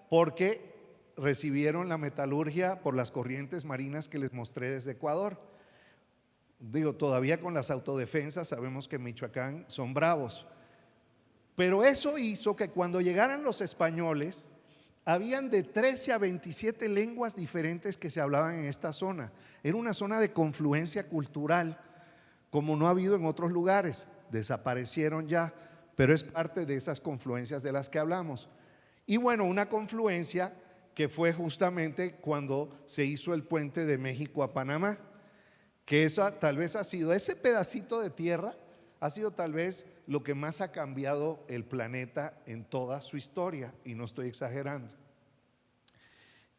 Speaker 4: porque recibieron la metalurgia por las corrientes marinas que les mostré desde Ecuador. Todavía con las autodefensas sabemos que en Michoacán son bravos, pero eso hizo que cuando llegaran los españoles habían de 13 a 27 lenguas diferentes que se hablaban en esta zona. Era una zona de confluencia cultural como no ha habido en otros lugares. Desaparecieron ya, pero es parte de esas confluencias de las que hablamos. Y bueno, una confluencia que fue justamente cuando se hizo el puente de México a Panamá, que esa tal vez ha sido, ese pedacito de tierra ha sido tal vez lo que más ha cambiado el planeta en toda su historia, y no estoy exagerando.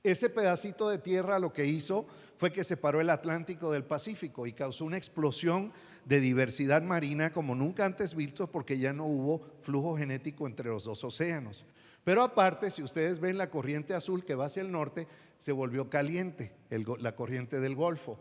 Speaker 4: Ese pedacito de tierra lo que hizo fue que separó el Atlántico del Pacífico y causó una explosión de diversidad marina como nunca antes visto, porque ya no hubo flujo genético entre los dos océanos. Pero aparte, si ustedes ven la corriente azul que va hacia el norte, se volvió caliente, la corriente del Golfo,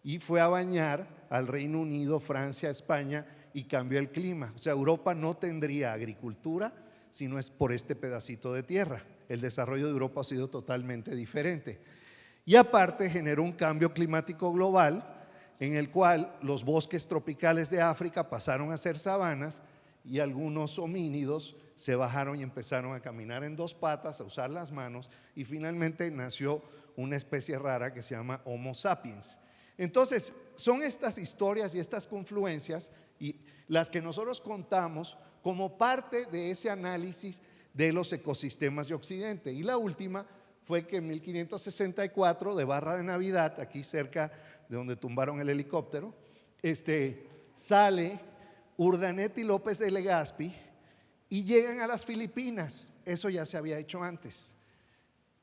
Speaker 4: y fue a bañar al Reino Unido, Francia, España, y cambió el clima. O sea, Europa no tendría agricultura si no es por este pedacito de tierra. El desarrollo de Europa ha sido totalmente diferente. Y aparte generó un cambio climático global en el cual los bosques tropicales de África pasaron a ser sabanas y algunos homínidos se bajaron y empezaron a caminar en dos patas, a usar las manos, y finalmente nació una especie rara que se llama Homo sapiens. Entonces, son estas historias y estas confluencias y las que nosotros contamos como parte de ese análisis de los ecosistemas de Occidente. Y la última fue que en 1564, de Barra de Navidad, aquí cerca de donde tumbaron el helicóptero, sale Urdaneta y López de Legazpi y llegan a las Filipinas. Eso ya se había hecho antes,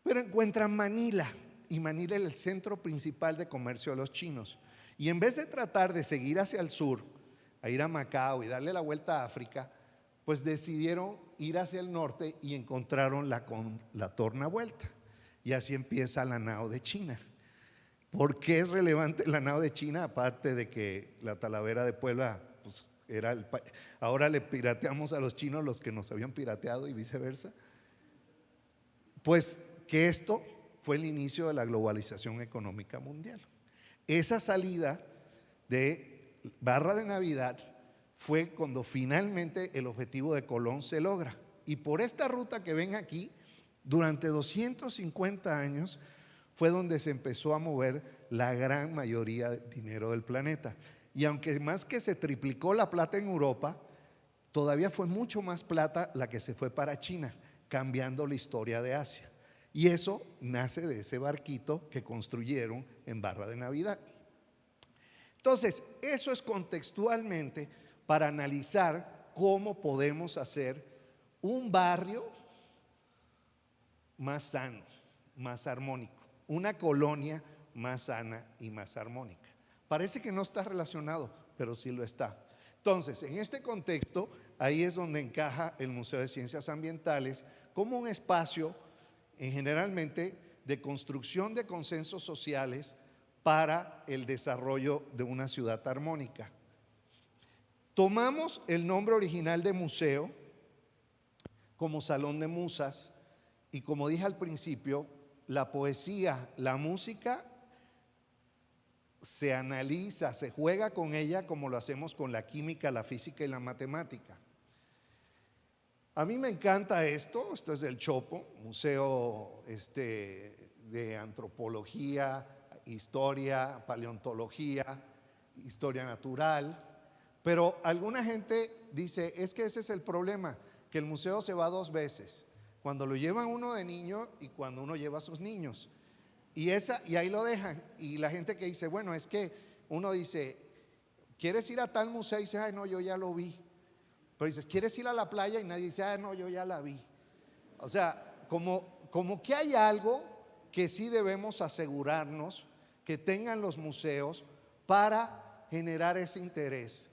Speaker 4: pero encuentran Manila, y Manila es el centro principal de comercio de los chinos. Y en vez de tratar de seguir hacia el sur, a ir a Macao y darle la vuelta a África, pues decidieron ir hacia el norte y encontraron la tornavuelta. Y así empieza la Nao de China. ¿Por qué es relevante la Nao de China? Aparte de que la Talavera de Puebla, pues ahora le pirateamos a los chinos los que nos habían pirateado y viceversa. Pues que esto fue el inicio de la globalización económica mundial. Esa salida de Barra de Navidad fue cuando finalmente el objetivo de Colón se logra. Y por esta ruta que ven aquí, durante 250 años fue donde se empezó a mover la gran mayoría de dinero del planeta. Y aunque más que se triplicó la plata en Europa, todavía fue mucho más plata la que se fue para China, cambiando la historia de Asia. Y eso nace de ese barquito que construyeron en Barra de Navidad. Entonces, eso es contextualmente para analizar cómo podemos hacer un barrio más sano, más armónico, una colonia más sana y más armónica. Parece que no está relacionado, pero sí lo está. Entonces, en este contexto, ahí es donde encaja el Museo de Ciencias Ambientales como un espacio generalmente de construcción de consensos sociales para el desarrollo de una ciudad armónica. Tomamos el nombre original de museo como Salón de Musas, y como dije al principio, la poesía, la música se analiza, se juega con ella como lo hacemos con la química, la física y la matemática. A mí me encanta esto es del Chopo, museo de antropología, historia, paleontología, historia natural, pero alguna gente dice, es que ese es el problema, que el museo se va dos veces, cuando lo llevan uno de niño y cuando uno lleva a sus niños. Y ahí lo dejan. Y la gente que dice, bueno, es que uno dice, ¿quieres ir a tal museo? Y dice, ay, no, yo ya lo vi. Pero dices, ¿quieres ir a la playa? Y nadie dice, ah, no, yo ya la vi. O sea, como que hay algo que sí debemos asegurarnos que tengan los museos para generar ese interés,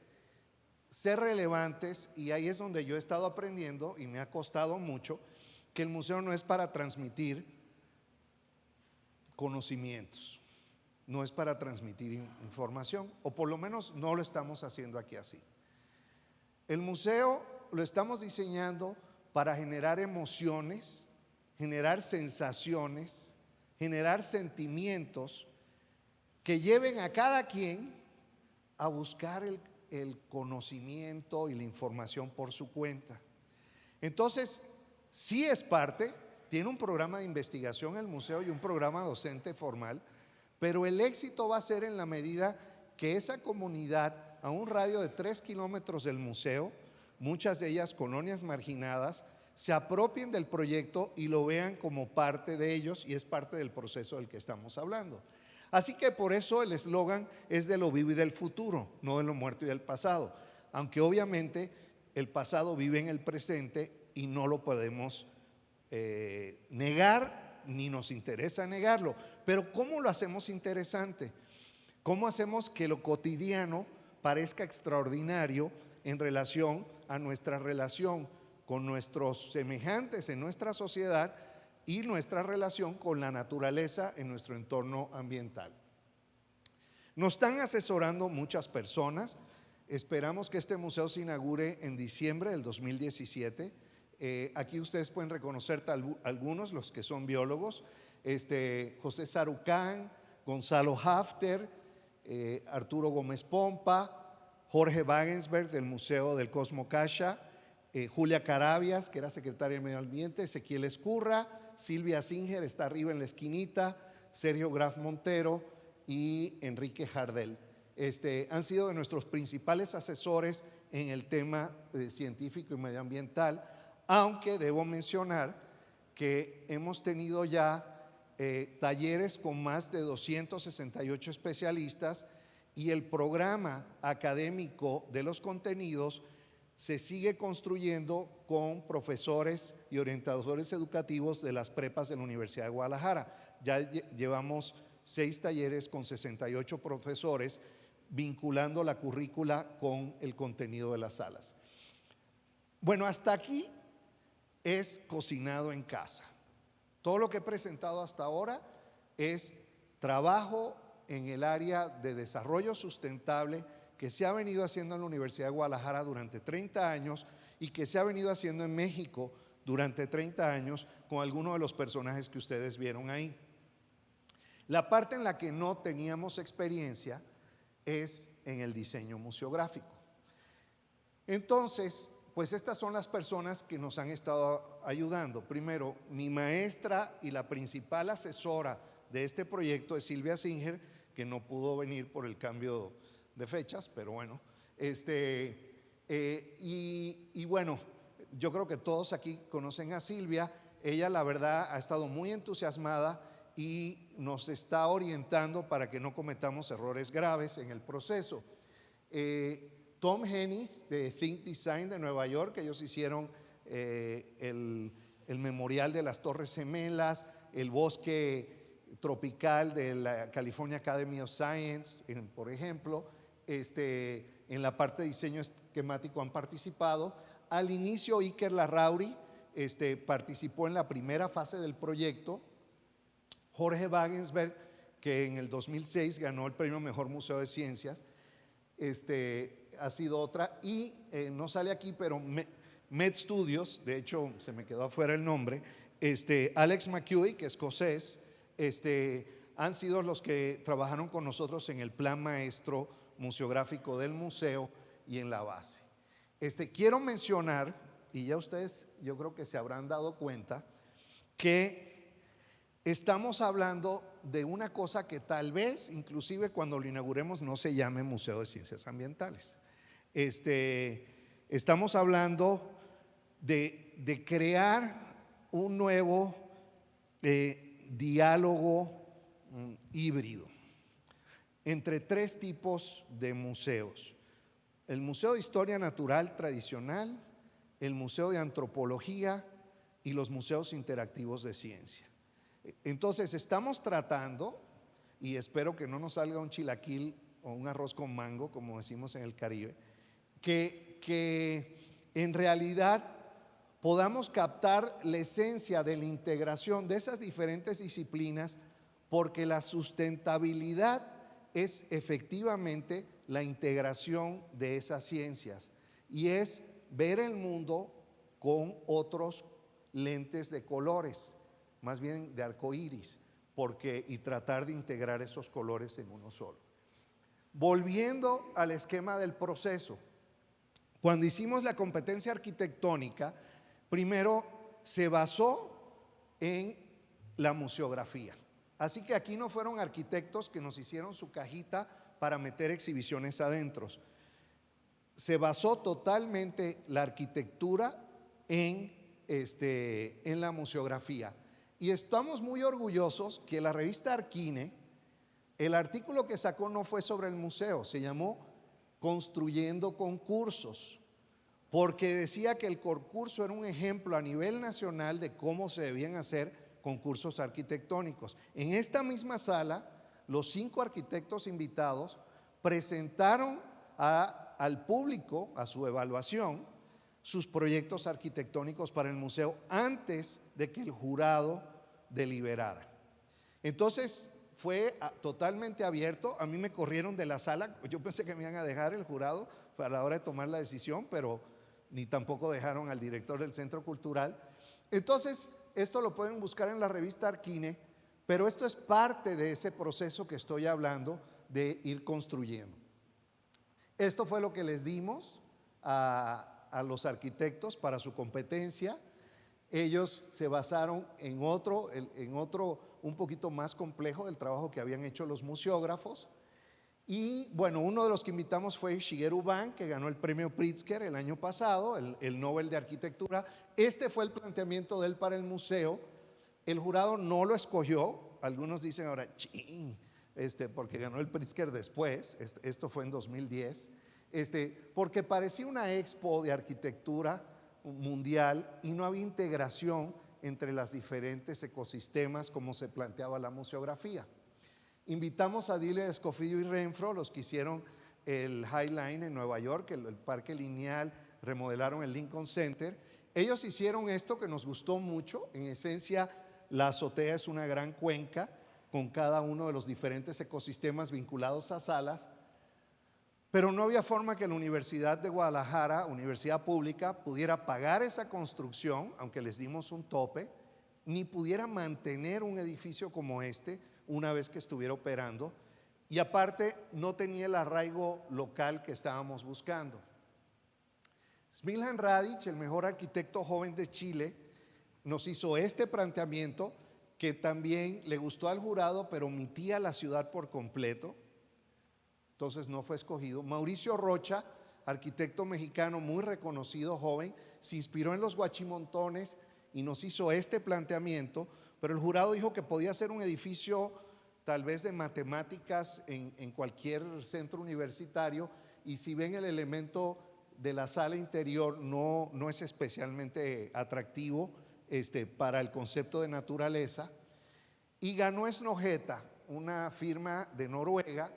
Speaker 4: ser relevantes. Y ahí es donde yo he estado aprendiendo, y me ha costado mucho, que el museo no es para transmitir conocimientos, no es para transmitir información, o por lo menos no lo estamos haciendo aquí así. El museo lo estamos diseñando para generar emociones, generar sensaciones, generar sentimientos que lleven a cada quien a buscar el conocimiento y la información por su cuenta. Entonces, sí es parte. Tiene un programa de investigación el museo y un programa docente formal, pero el éxito va a ser en la medida que esa comunidad, a un radio de 3 kilómetros del museo, muchas de ellas colonias marginadas, se apropien del proyecto y lo vean como parte de ellos, y es parte del proceso del que estamos hablando. Así que por eso el eslogan es de lo vivo y del futuro, no de lo muerto y del pasado, aunque obviamente el pasado vive en el presente y no lo podemos negar ni nos interesa negarlo, pero ¿cómo lo hacemos interesante? ¿Cómo hacemos que lo cotidiano parezca extraordinario en relación a nuestra relación con nuestros semejantes en nuestra sociedad y nuestra relación con la naturaleza en nuestro entorno ambiental? Nos están asesorando muchas personas. Esperamos que este museo se inaugure en diciembre del 2017. Aquí ustedes pueden reconocer algunos, los que son biólogos, José Sarucán, Gonzalo Hafter, Arturo Gómez Pompa, Jorge Wagensberg del Museo del Cosmo Cacha, Julia Carabias, que era secretaria de Medio Ambiente, Ezequiel Escurra, Silvia Singer, está arriba en la esquinita, Sergio Graf Montero y Enrique Jardel. Han sido de nuestros principales asesores en el tema científico y medioambiental, aunque debo mencionar que hemos tenido ya talleres con más de 268 especialistas y el programa académico de los contenidos se sigue construyendo con profesores y orientadores educativos de las prepas de la Universidad de Guadalajara. Ya llevamos 6 talleres con 68 profesores vinculando la currícula con el contenido de las salas. Bueno, hasta aquí es cocinado en casa. Todo lo que he presentado hasta ahora es trabajo en el área de desarrollo sustentable que se ha venido haciendo en la Universidad de Guadalajara durante 30 años y que se ha venido haciendo en México durante 30 años con algunos de los personajes que ustedes vieron ahí. La parte en la que no teníamos experiencia es en el diseño museográfico. Entonces, pues estas son las personas que nos han estado ayudando. Primero, mi maestra y la principal asesora de este proyecto es Silvia Singer, que no pudo venir por el cambio de fechas, pero bueno. Y bueno, yo creo que todos aquí conocen a Silvia. Ella, la verdad, ha estado muy entusiasmada y nos está orientando para que no cometamos errores graves en el proceso. Tom Hennis de Think Design de Nueva York, ellos hicieron el memorial de las Torres Gemelas, el bosque tropical de la California Academy of Science, por ejemplo. En la parte de diseño esquemático han participado. Al inicio, Iker Larrauri participó en la primera fase del proyecto. Jorge Wagensberg, que en el 2006 ganó el premio Mejor Museo de Ciencias, ha sido otra. Y no sale aquí, pero Med Studios, de hecho se me quedó afuera el nombre, Alex McCuey, que es escocés, han sido los que trabajaron con nosotros en el plan maestro museográfico del museo y en la base. Quiero mencionar, y ya ustedes yo creo que se habrán dado cuenta, que estamos hablando de una cosa que tal vez, inclusive cuando lo inauguremos, no se llame Museo de Ciencias Ambientales. Estamos hablando de crear un nuevo diálogo híbrido entre 3 tipos de museos: el Museo de Historia Natural tradicional, el Museo de Antropología y los museos interactivos de ciencia. Entonces estamos tratando, y espero que no nos salga un chilaquil o un arroz con mango, como decimos en el Caribe, que en realidad podamos captar la esencia de la integración de esas diferentes disciplinas, porque la sustentabilidad es efectivamente la integración de esas ciencias y es ver el mundo con otros lentes de colores, más bien de arcoíris, y tratar de integrar esos colores en uno solo. Volviendo al esquema del proceso, cuando hicimos la competencia arquitectónica, primero se basó en la museografía. Así que aquí no fueron arquitectos que nos hicieron su cajita para meter exhibiciones adentro. Se basó totalmente la arquitectura en la museografía. Y estamos muy orgullosos que la revista Arquine, el artículo que sacó no fue sobre el museo, se llamó Construyendo Concursos, porque decía que el concurso era un ejemplo a nivel nacional de cómo se debían hacer concursos arquitectónicos. En esta misma sala, los 5 arquitectos invitados presentaron al público, a su evaluación, sus proyectos arquitectónicos para el museo antes de que el jurado deliberara. Entonces fue totalmente abierto. A mí me corrieron de la sala. Yo pensé que me iban a dejar el jurado para la hora de tomar la decisión, pero ni tampoco dejaron al director del Centro Cultural. Entonces, esto lo pueden buscar en la revista Arquine, pero esto es parte de ese proceso que estoy hablando de ir construyendo. Esto fue lo que les dimos a los arquitectos para su competencia. Ellos se basaron en otro un poquito más complejo del trabajo que habían hecho los museógrafos. Y bueno, uno de los que invitamos fue Shigeru Ban, que ganó el premio Pritzker el año pasado, el Nobel de Arquitectura. Este fue el planteamiento de él para el museo. El jurado no lo escogió. Algunos dicen ahora, ching, porque ganó el Pritzker después. Esto fue en 2010. Porque parecía una expo de arquitectura mundial y no había integración entre los diferentes ecosistemas como se planteaba la museografía. Invitamos a Diller, Escoffidio y Renfro, los que hicieron el High Line en Nueva York, el parque lineal, remodelaron el Lincoln Center. Ellos hicieron esto que nos gustó mucho. En esencia, la azotea es una gran cuenca con cada uno de los diferentes ecosistemas vinculados a salas, pero no había forma que la Universidad de Guadalajara, universidad pública, pudiera pagar esa construcción, aunque les dimos un tope, ni pudiera mantener un edificio como este una vez que estuviera operando, y aparte no tenía el arraigo local que estábamos buscando. Smiljan Radic, el mejor arquitecto joven de Chile, nos hizo este planteamiento que también le gustó al jurado, pero omitía la ciudad por completo. Entonces no fue escogido. Mauricio Rocha, arquitecto mexicano muy reconocido, joven, se inspiró en los Guachimontones y nos hizo este planteamiento, pero el jurado dijo que podía ser un edificio tal vez de matemáticas en cualquier centro universitario, y si ven el elemento de la sala interior no es especialmente atractivo para el concepto de naturaleza. Y ganó Snøhetta, una firma de Noruega,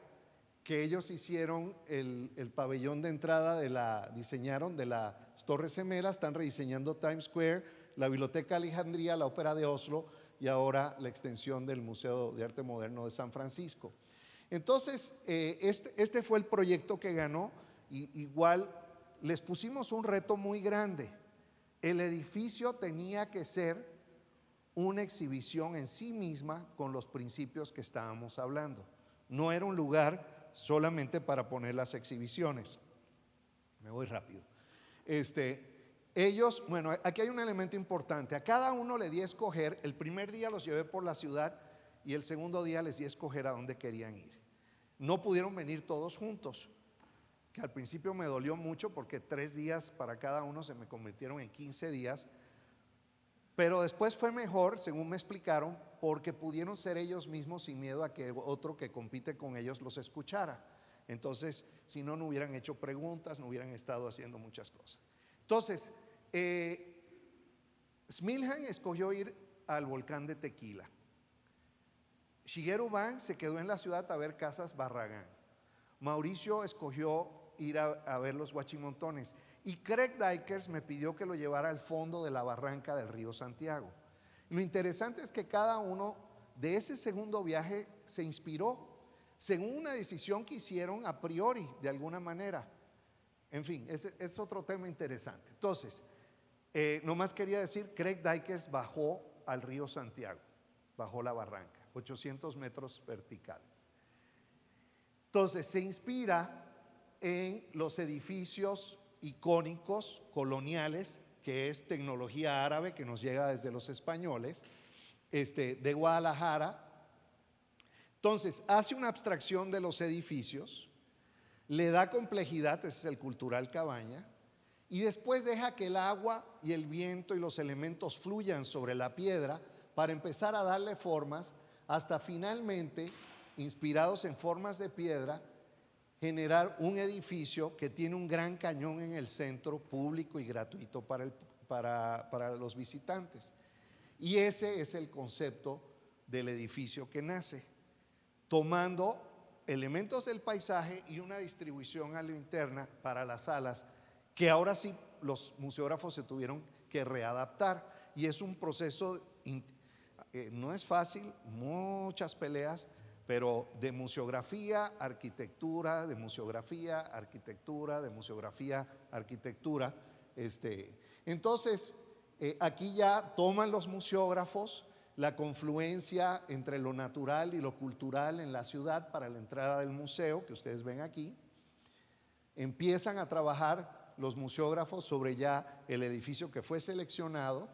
Speaker 4: que ellos hicieron el pabellón de entrada diseñaron de las Torres Gemelas, están rediseñando Times Square, la Biblioteca Alejandría, la Ópera de Oslo y ahora la extensión del Museo de Arte Moderno de San Francisco. Entonces, este fue el proyecto que ganó. Y igual les pusimos un reto muy grande. El edificio tenía que ser una exhibición en sí misma con los principios que estábamos hablando. No era un lugar solamente para poner las exhibiciones. Me voy rápido. Ellos, bueno, aquí hay un elemento importante. A cada uno le di a escoger. El primer día los llevé por la ciudad y el segundo día les di a escoger a dónde querían ir. No pudieron venir todos juntos, que al principio me dolió mucho porque 3 días para cada uno se me convirtieron en 15 días. Pero después fue mejor, según me explicaron, porque pudieron ser ellos mismos sin miedo a que otro que compite con ellos los escuchara. Entonces, si no, no hubieran hecho preguntas, no hubieran estado haciendo muchas cosas. Entonces, Smiljan escogió ir al volcán de Tequila. Shigeru Ban se quedó en la ciudad a ver Casas Barragán. Mauricio escogió ir a ver los Guachimontones. Y Craig Dykers me pidió que lo llevara al fondo de la barranca del río Santiago. Lo interesante es que cada uno de ese segundo viaje se inspiró según una decisión que hicieron a priori, de alguna manera. En fin, es otro tema interesante. Entonces, nomás quería decir, Craig Dykers bajó al río Santiago, bajó la barranca, 800 metros verticales. Entonces, se inspira en los edificios icónicos coloniales, que es tecnología árabe que nos llega desde los españoles, de Guadalajara. Entonces hace una abstracción de los edificios, le da complejidad, ese es el Cultural Cabaña, y después deja que el agua y el viento y los elementos fluyan sobre la piedra para empezar a darle formas, hasta finalmente, inspirados en formas de piedra, generar un edificio que tiene un gran cañón en el centro, público y gratuito para los visitantes. Y ese es el concepto del edificio que nace, tomando elementos del paisaje y una distribución a lo interna para las salas, que ahora sí los museógrafos se tuvieron que readaptar. Y es un proceso, no es fácil, muchas peleas, pero de museografía, arquitectura, de museografía, arquitectura, de museografía, arquitectura. Entonces, aquí ya toman los museógrafos la confluencia entre lo natural y lo cultural en la ciudad para la entrada del museo, que ustedes ven aquí. Empiezan a trabajar los museógrafos sobre ya el edificio que fue seleccionado.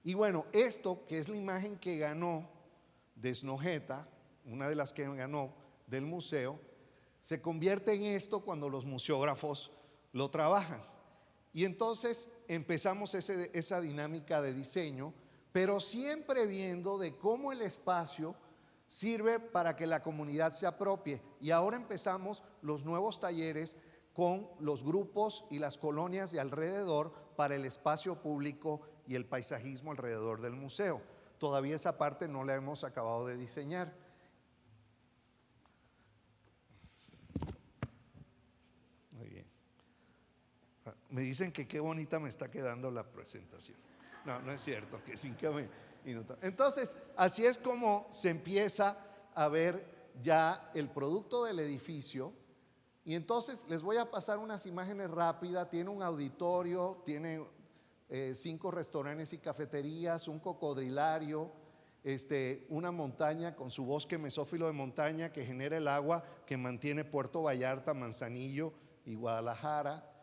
Speaker 4: Y bueno, esto que es la imagen que ganó de Snøhetta, una de las que ganó del museo, se convierte en esto cuando los museógrafos lo trabajan. Y entonces empezamos esa dinámica de diseño, pero siempre viendo de cómo el espacio sirve para que la comunidad se apropie. Y ahora empezamos los nuevos talleres con los grupos y las colonias de alrededor para el espacio público y el paisajismo alrededor del museo. Todavía esa parte no la hemos acabado de diseñar. Muy bien. Me dicen que qué bonita me está quedando la presentación. No, no es cierto, que 5 minutos. Entonces, así es como se empieza a ver ya el producto del edificio. Y entonces les voy a pasar unas imágenes rápidas. Tiene un auditorio, tiene 5 restaurantes y cafeterías, un cocodrilario, una montaña con su bosque mesófilo de montaña que genera el agua que mantiene Puerto Vallarta, Manzanillo y Guadalajara.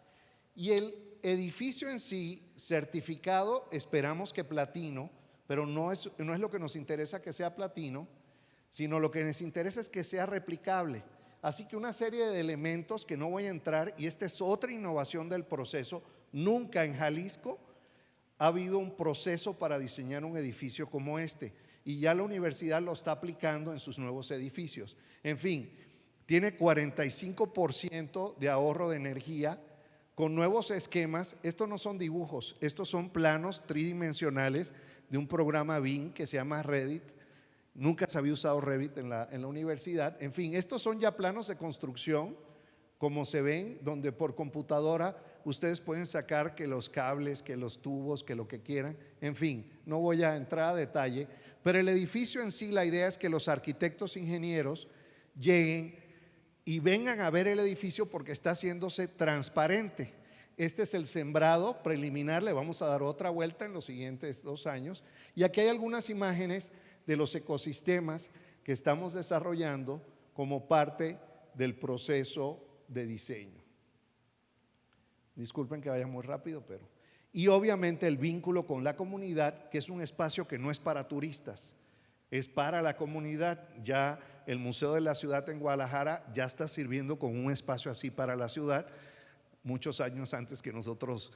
Speaker 4: Y el edificio en sí, certificado, esperamos que platino, pero no es lo que nos interesa que sea platino, sino lo que nos interesa es que sea replicable. Así que una serie de elementos que no voy a entrar, y esta es otra innovación del proceso. Nunca en Jalisco ha habido un proceso para diseñar un edificio como este, y ya la universidad lo está aplicando en sus nuevos edificios. En fin, tiene 45% de ahorro de energía con nuevos esquemas. Estos no son dibujos, estos son planos tridimensionales de un programa BIM que se llama Revit. Nunca se había usado Revit en la universidad. En fin, estos son ya planos de construcción, como se ven, donde por computadora ustedes pueden sacar que los cables, que los tubos, que lo que quieran. En fin, no voy a entrar a detalle, pero el edificio en sí, la idea es que los arquitectos ingenieros lleguen y vengan a ver el edificio porque está haciéndose transparente. Este es el sembrado preliminar, le vamos a dar otra vuelta en los siguientes 2 años. Y aquí hay algunas imágenes de los ecosistemas que estamos desarrollando como parte del proceso de diseño. Disculpen que vaya muy rápido, pero… Y obviamente el vínculo con la comunidad, que es un espacio que no es para turistas, es para la comunidad. Ya el Museo de la Ciudad en Guadalajara ya está sirviendo como un espacio así para la ciudad, muchos años antes que nosotros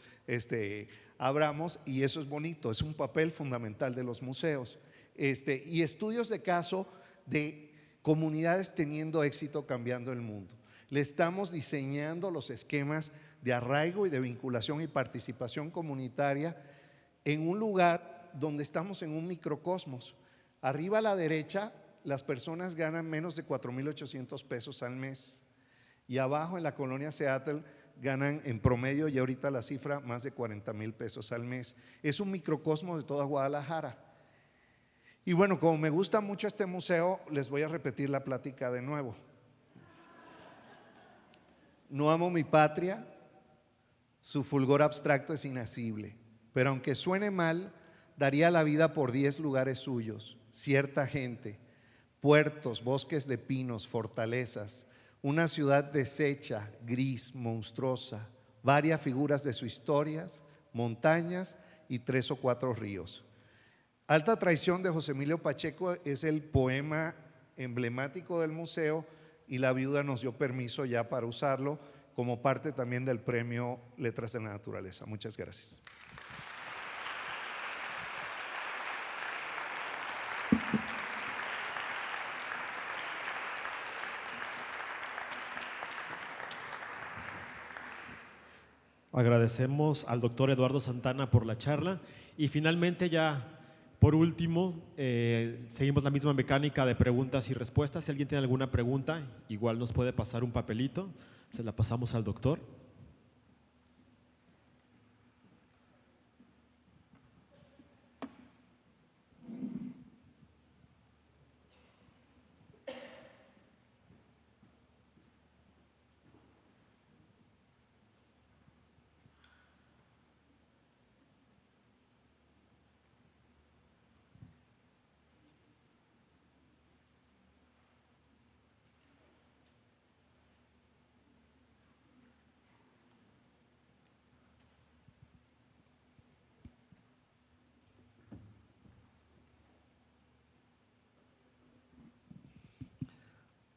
Speaker 4: abramos, y eso es bonito, es un papel fundamental de los museos. Y estudios de caso de comunidades teniendo éxito cambiando el mundo. Le estamos diseñando los esquemas de arraigo y de vinculación y participación comunitaria en un lugar donde estamos en un microcosmos. Arriba a la derecha, las personas ganan menos de 4,800 pesos al mes, y abajo en la colonia Seattle ganan en promedio, y ahorita la cifra, más de 40,000 pesos al mes. Es un microcosmos de toda Guadalajara. Y bueno, como me gusta mucho este museo, les voy a repetir la plática de nuevo. No amo mi patria, su fulgor abstracto es inacible, pero aunque suene mal, daría la vida por 10 lugares suyos, cierta gente, puertos, bosques de pinos, fortalezas, una ciudad deshecha, gris, monstruosa, varias figuras de sus historias, montañas y 3 o 4 ríos. Alta traición de José Emilio Pacheco es el poema emblemático del museo, y la viuda nos dio permiso ya para usarlo como parte también del premio Letras de la Naturaleza. Muchas gracias.
Speaker 5: agradecemos al doctor Eduardo Santana por la charla y finalmente ya por último seguimos la misma mecánica de preguntas y respuestas. Si alguien tiene alguna pregunta, igual nos puede pasar un papelito, se la pasamos al doctor.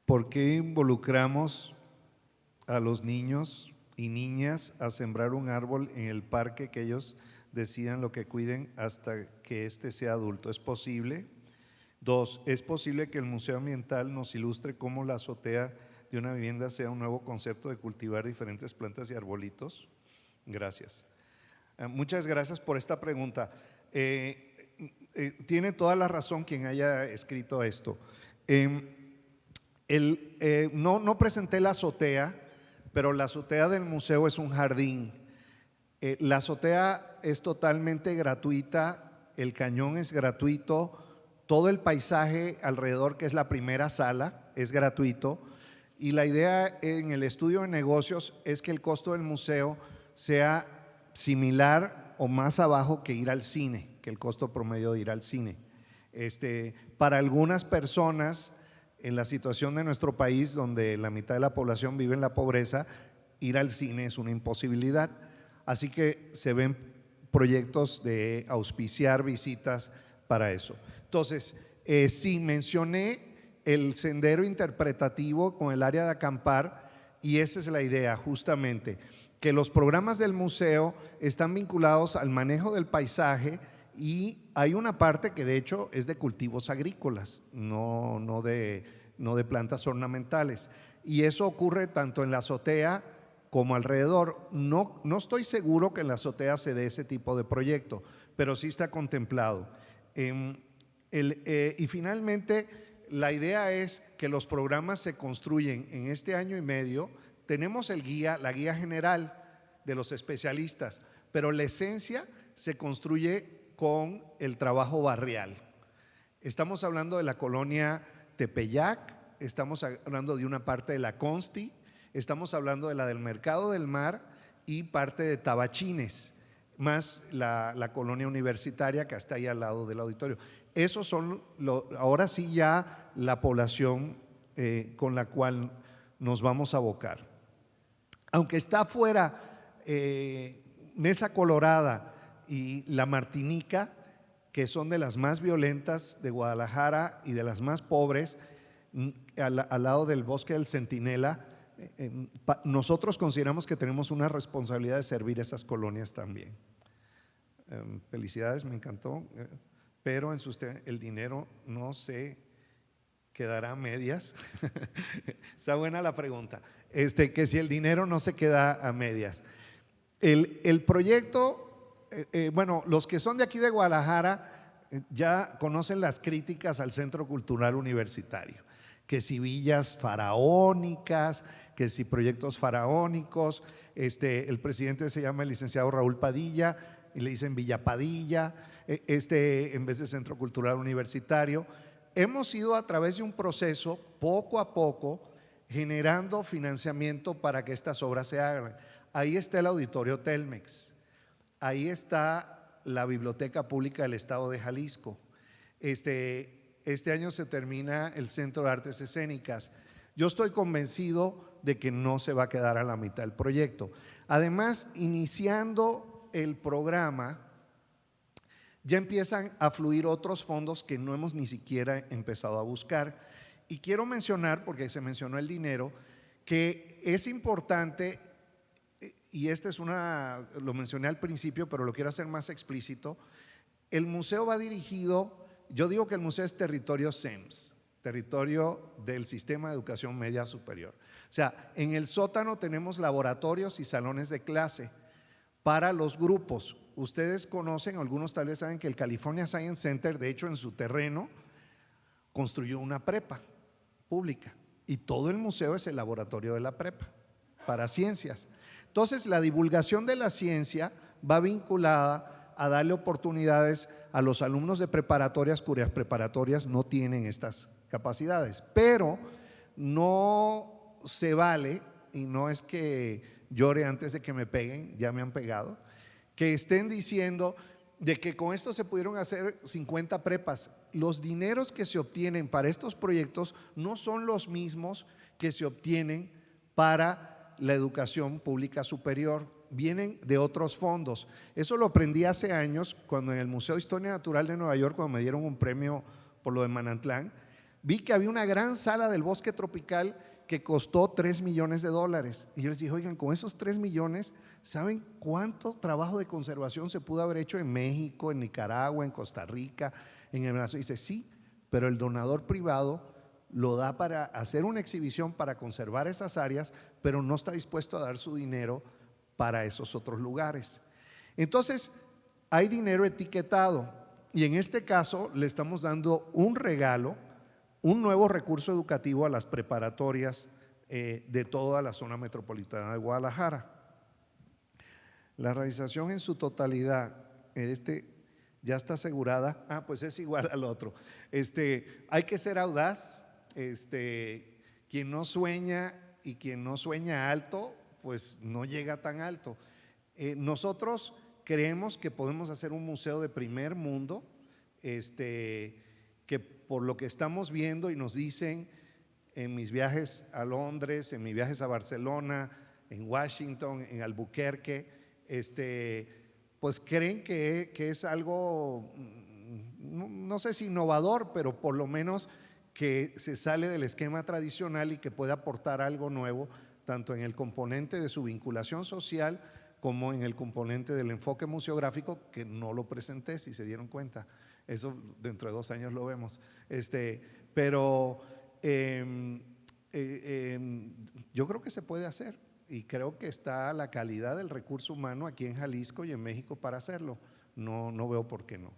Speaker 4: ¿Por qué involucramos a los niños y niñas a sembrar un árbol en el parque que ellos decidan lo que cuiden hasta que éste sea adulto? ¿Es posible? 2. ¿Es posible que el Museo Ambiental nos ilustre cómo la azotea de una vivienda sea un nuevo concepto de cultivar diferentes plantas y arbolitos? Gracias. Muchas gracias por esta pregunta. Tiene toda la razón quien haya escrito esto. No presenté la azotea, pero la azotea del museo es un jardín. La azotea es totalmente gratuita, el cañón es gratuito, todo el paisaje alrededor, que es la primera sala, es gratuito. Y la idea en el estudio de negocios es que el costo del museo sea similar o más abajo que ir al cine, que el costo promedio de ir al cine. Para algunas personas en la situación de nuestro país, donde la mitad de la población vive en la pobreza, ir al cine es una imposibilidad. Así que se ven proyectos de auspiciar visitas para eso. Entonces, sí, mencioné el sendero interpretativo con el área de acampar, y esa es la idea justamente, que los programas del museo están vinculados al manejo del paisaje, y hay una parte que de hecho es de cultivos agrícolas, no de plantas ornamentales, y eso ocurre tanto en la azotea como alrededor. No estoy seguro que en la azotea se dé ese tipo de proyecto, pero sí está contemplado. Y finalmente, la idea es que los programas se construyen en este año y medio. Tenemos la guía general de los especialistas, pero la esencia se construye con el trabajo barrial. Estamos hablando de la colonia Tepeyac, estamos hablando de una parte de la Consti, estamos hablando de la del Mercado del Mar y parte de Tabachines, más la colonia universitaria que está ahí al lado del auditorio. Esos son, ahora sí, ya la población con la cual nos vamos a abocar. Aunque está fuera Mesa Colorada y La Martinica, que son de las más violentas de Guadalajara y de las más pobres, al lado del Bosque del Centinela, nosotros consideramos que tenemos una responsabilidad de servir esas colonias también. Felicidades, me encantó, pero el dinero no se quedará a medias. Está buena la pregunta, que si el dinero no se queda a medias. El proyecto, bueno, los que son de aquí de Guadalajara ya conocen las críticas al Centro Cultural Universitario, que si villas faraónicas, que si proyectos faraónicos. El presidente se llama el licenciado Raúl Padilla y le dicen Villa Padilla, en vez de Centro Cultural Universitario. Hemos ido a través de un proceso, poco a poco, generando financiamiento para que estas obras se hagan. Ahí está el Auditorio Telmex, ahí está la Biblioteca Pública del Estado de Jalisco. Este año se termina el Centro de Artes Escénicas. Yo estoy convencido de que no se va a quedar a la mitad del proyecto. Además, iniciando el programa, ya empiezan a fluir otros fondos que no hemos ni siquiera empezado a buscar. Y quiero mencionar, porque se mencionó el dinero, que es importante, y lo mencioné al principio, pero lo quiero hacer más explícito. El museo va dirigido, yo digo que el museo es territorio SEMS, territorio del Sistema de Educación Media Superior. O sea, en el sótano tenemos laboratorios y salones de clase. para los grupos. Ustedes conocen, algunos tal vez saben que el California Science Center, de hecho en su terreno, construyó una prepa pública y todo el museo es el laboratorio de la prepa para ciencias. Entonces la divulgación de la ciencia va vinculada a darle oportunidades a los alumnos de preparatorias cuyas preparatorias no tienen estas capacidades, pero no se vale, y no es que llore antes de que me peguen, ya me han pegado, que estén diciendo de que con esto se pudieron hacer 50 prepas. Los dineros que se obtienen para estos proyectos no son los mismos que se obtienen para la educación pública superior, vienen de otros fondos. Eso lo aprendí hace años cuando en el Museo de Historia Natural de Nueva York, cuando me dieron un premio por lo de Manantlán, vi que había una gran sala del bosque tropical que costó $3 millones. Y yo les dije, oigan, con esos 3 millones, ¿saben cuánto trabajo de conservación se pudo haber hecho en México, en Nicaragua, en Costa Rica, en el Brasil? Y dice, sí, pero el donador privado lo da para hacer una exhibición para conservar esas áreas, pero no está dispuesto a dar su dinero para esos otros lugares. Entonces, hay dinero etiquetado y en este caso le estamos dando un regalo, un nuevo recurso educativo a las preparatorias de toda la zona metropolitana de Guadalajara. La realización en su totalidad, ya está asegurada, pues es igual al otro. Hay que ser audaz, quien no sueña y quien no sueña alto, pues no llega tan alto. Nosotros creemos que podemos hacer un museo de primer mundo, que por lo que estamos viendo y nos dicen en mis viajes a Londres, en mis viajes a Barcelona, en Washington, en Albuquerque, pues creen que es algo, no sé si innovador, pero por lo menos que se sale del esquema tradicional y que puede aportar algo nuevo, tanto en el componente de su vinculación social como en el componente del enfoque museográfico, que no lo presenté, si se dieron cuenta. Eso dentro de 2 años lo vemos. Pero yo creo que se puede hacer y creo que está la calidad del recurso humano aquí en Jalisco y en México para hacerlo. No veo por qué no.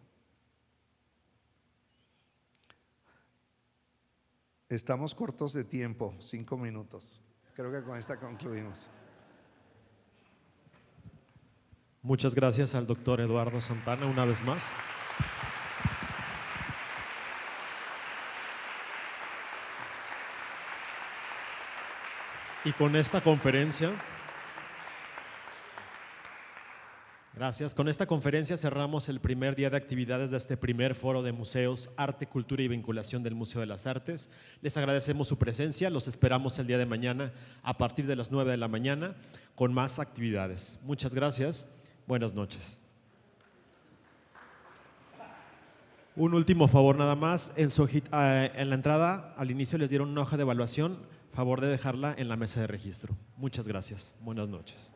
Speaker 4: Estamos cortos de tiempo, 5 minutos. Creo que con esta concluimos.
Speaker 5: Muchas gracias al doctor Eduardo Santana una vez más. Y con esta conferencia, con esta conferencia cerramos el primer día de actividades de este primer foro de museos, arte, cultura y vinculación del Museo de las Artes. Les agradecemos su presencia, los esperamos el día de mañana a partir de las 9 de la mañana con más actividades. Muchas gracias, buenas noches. Un último favor nada más, en la entrada al inicio les dieron una hoja de evaluación, favor de dejarla en la mesa de registro. Muchas gracias, buenas noches.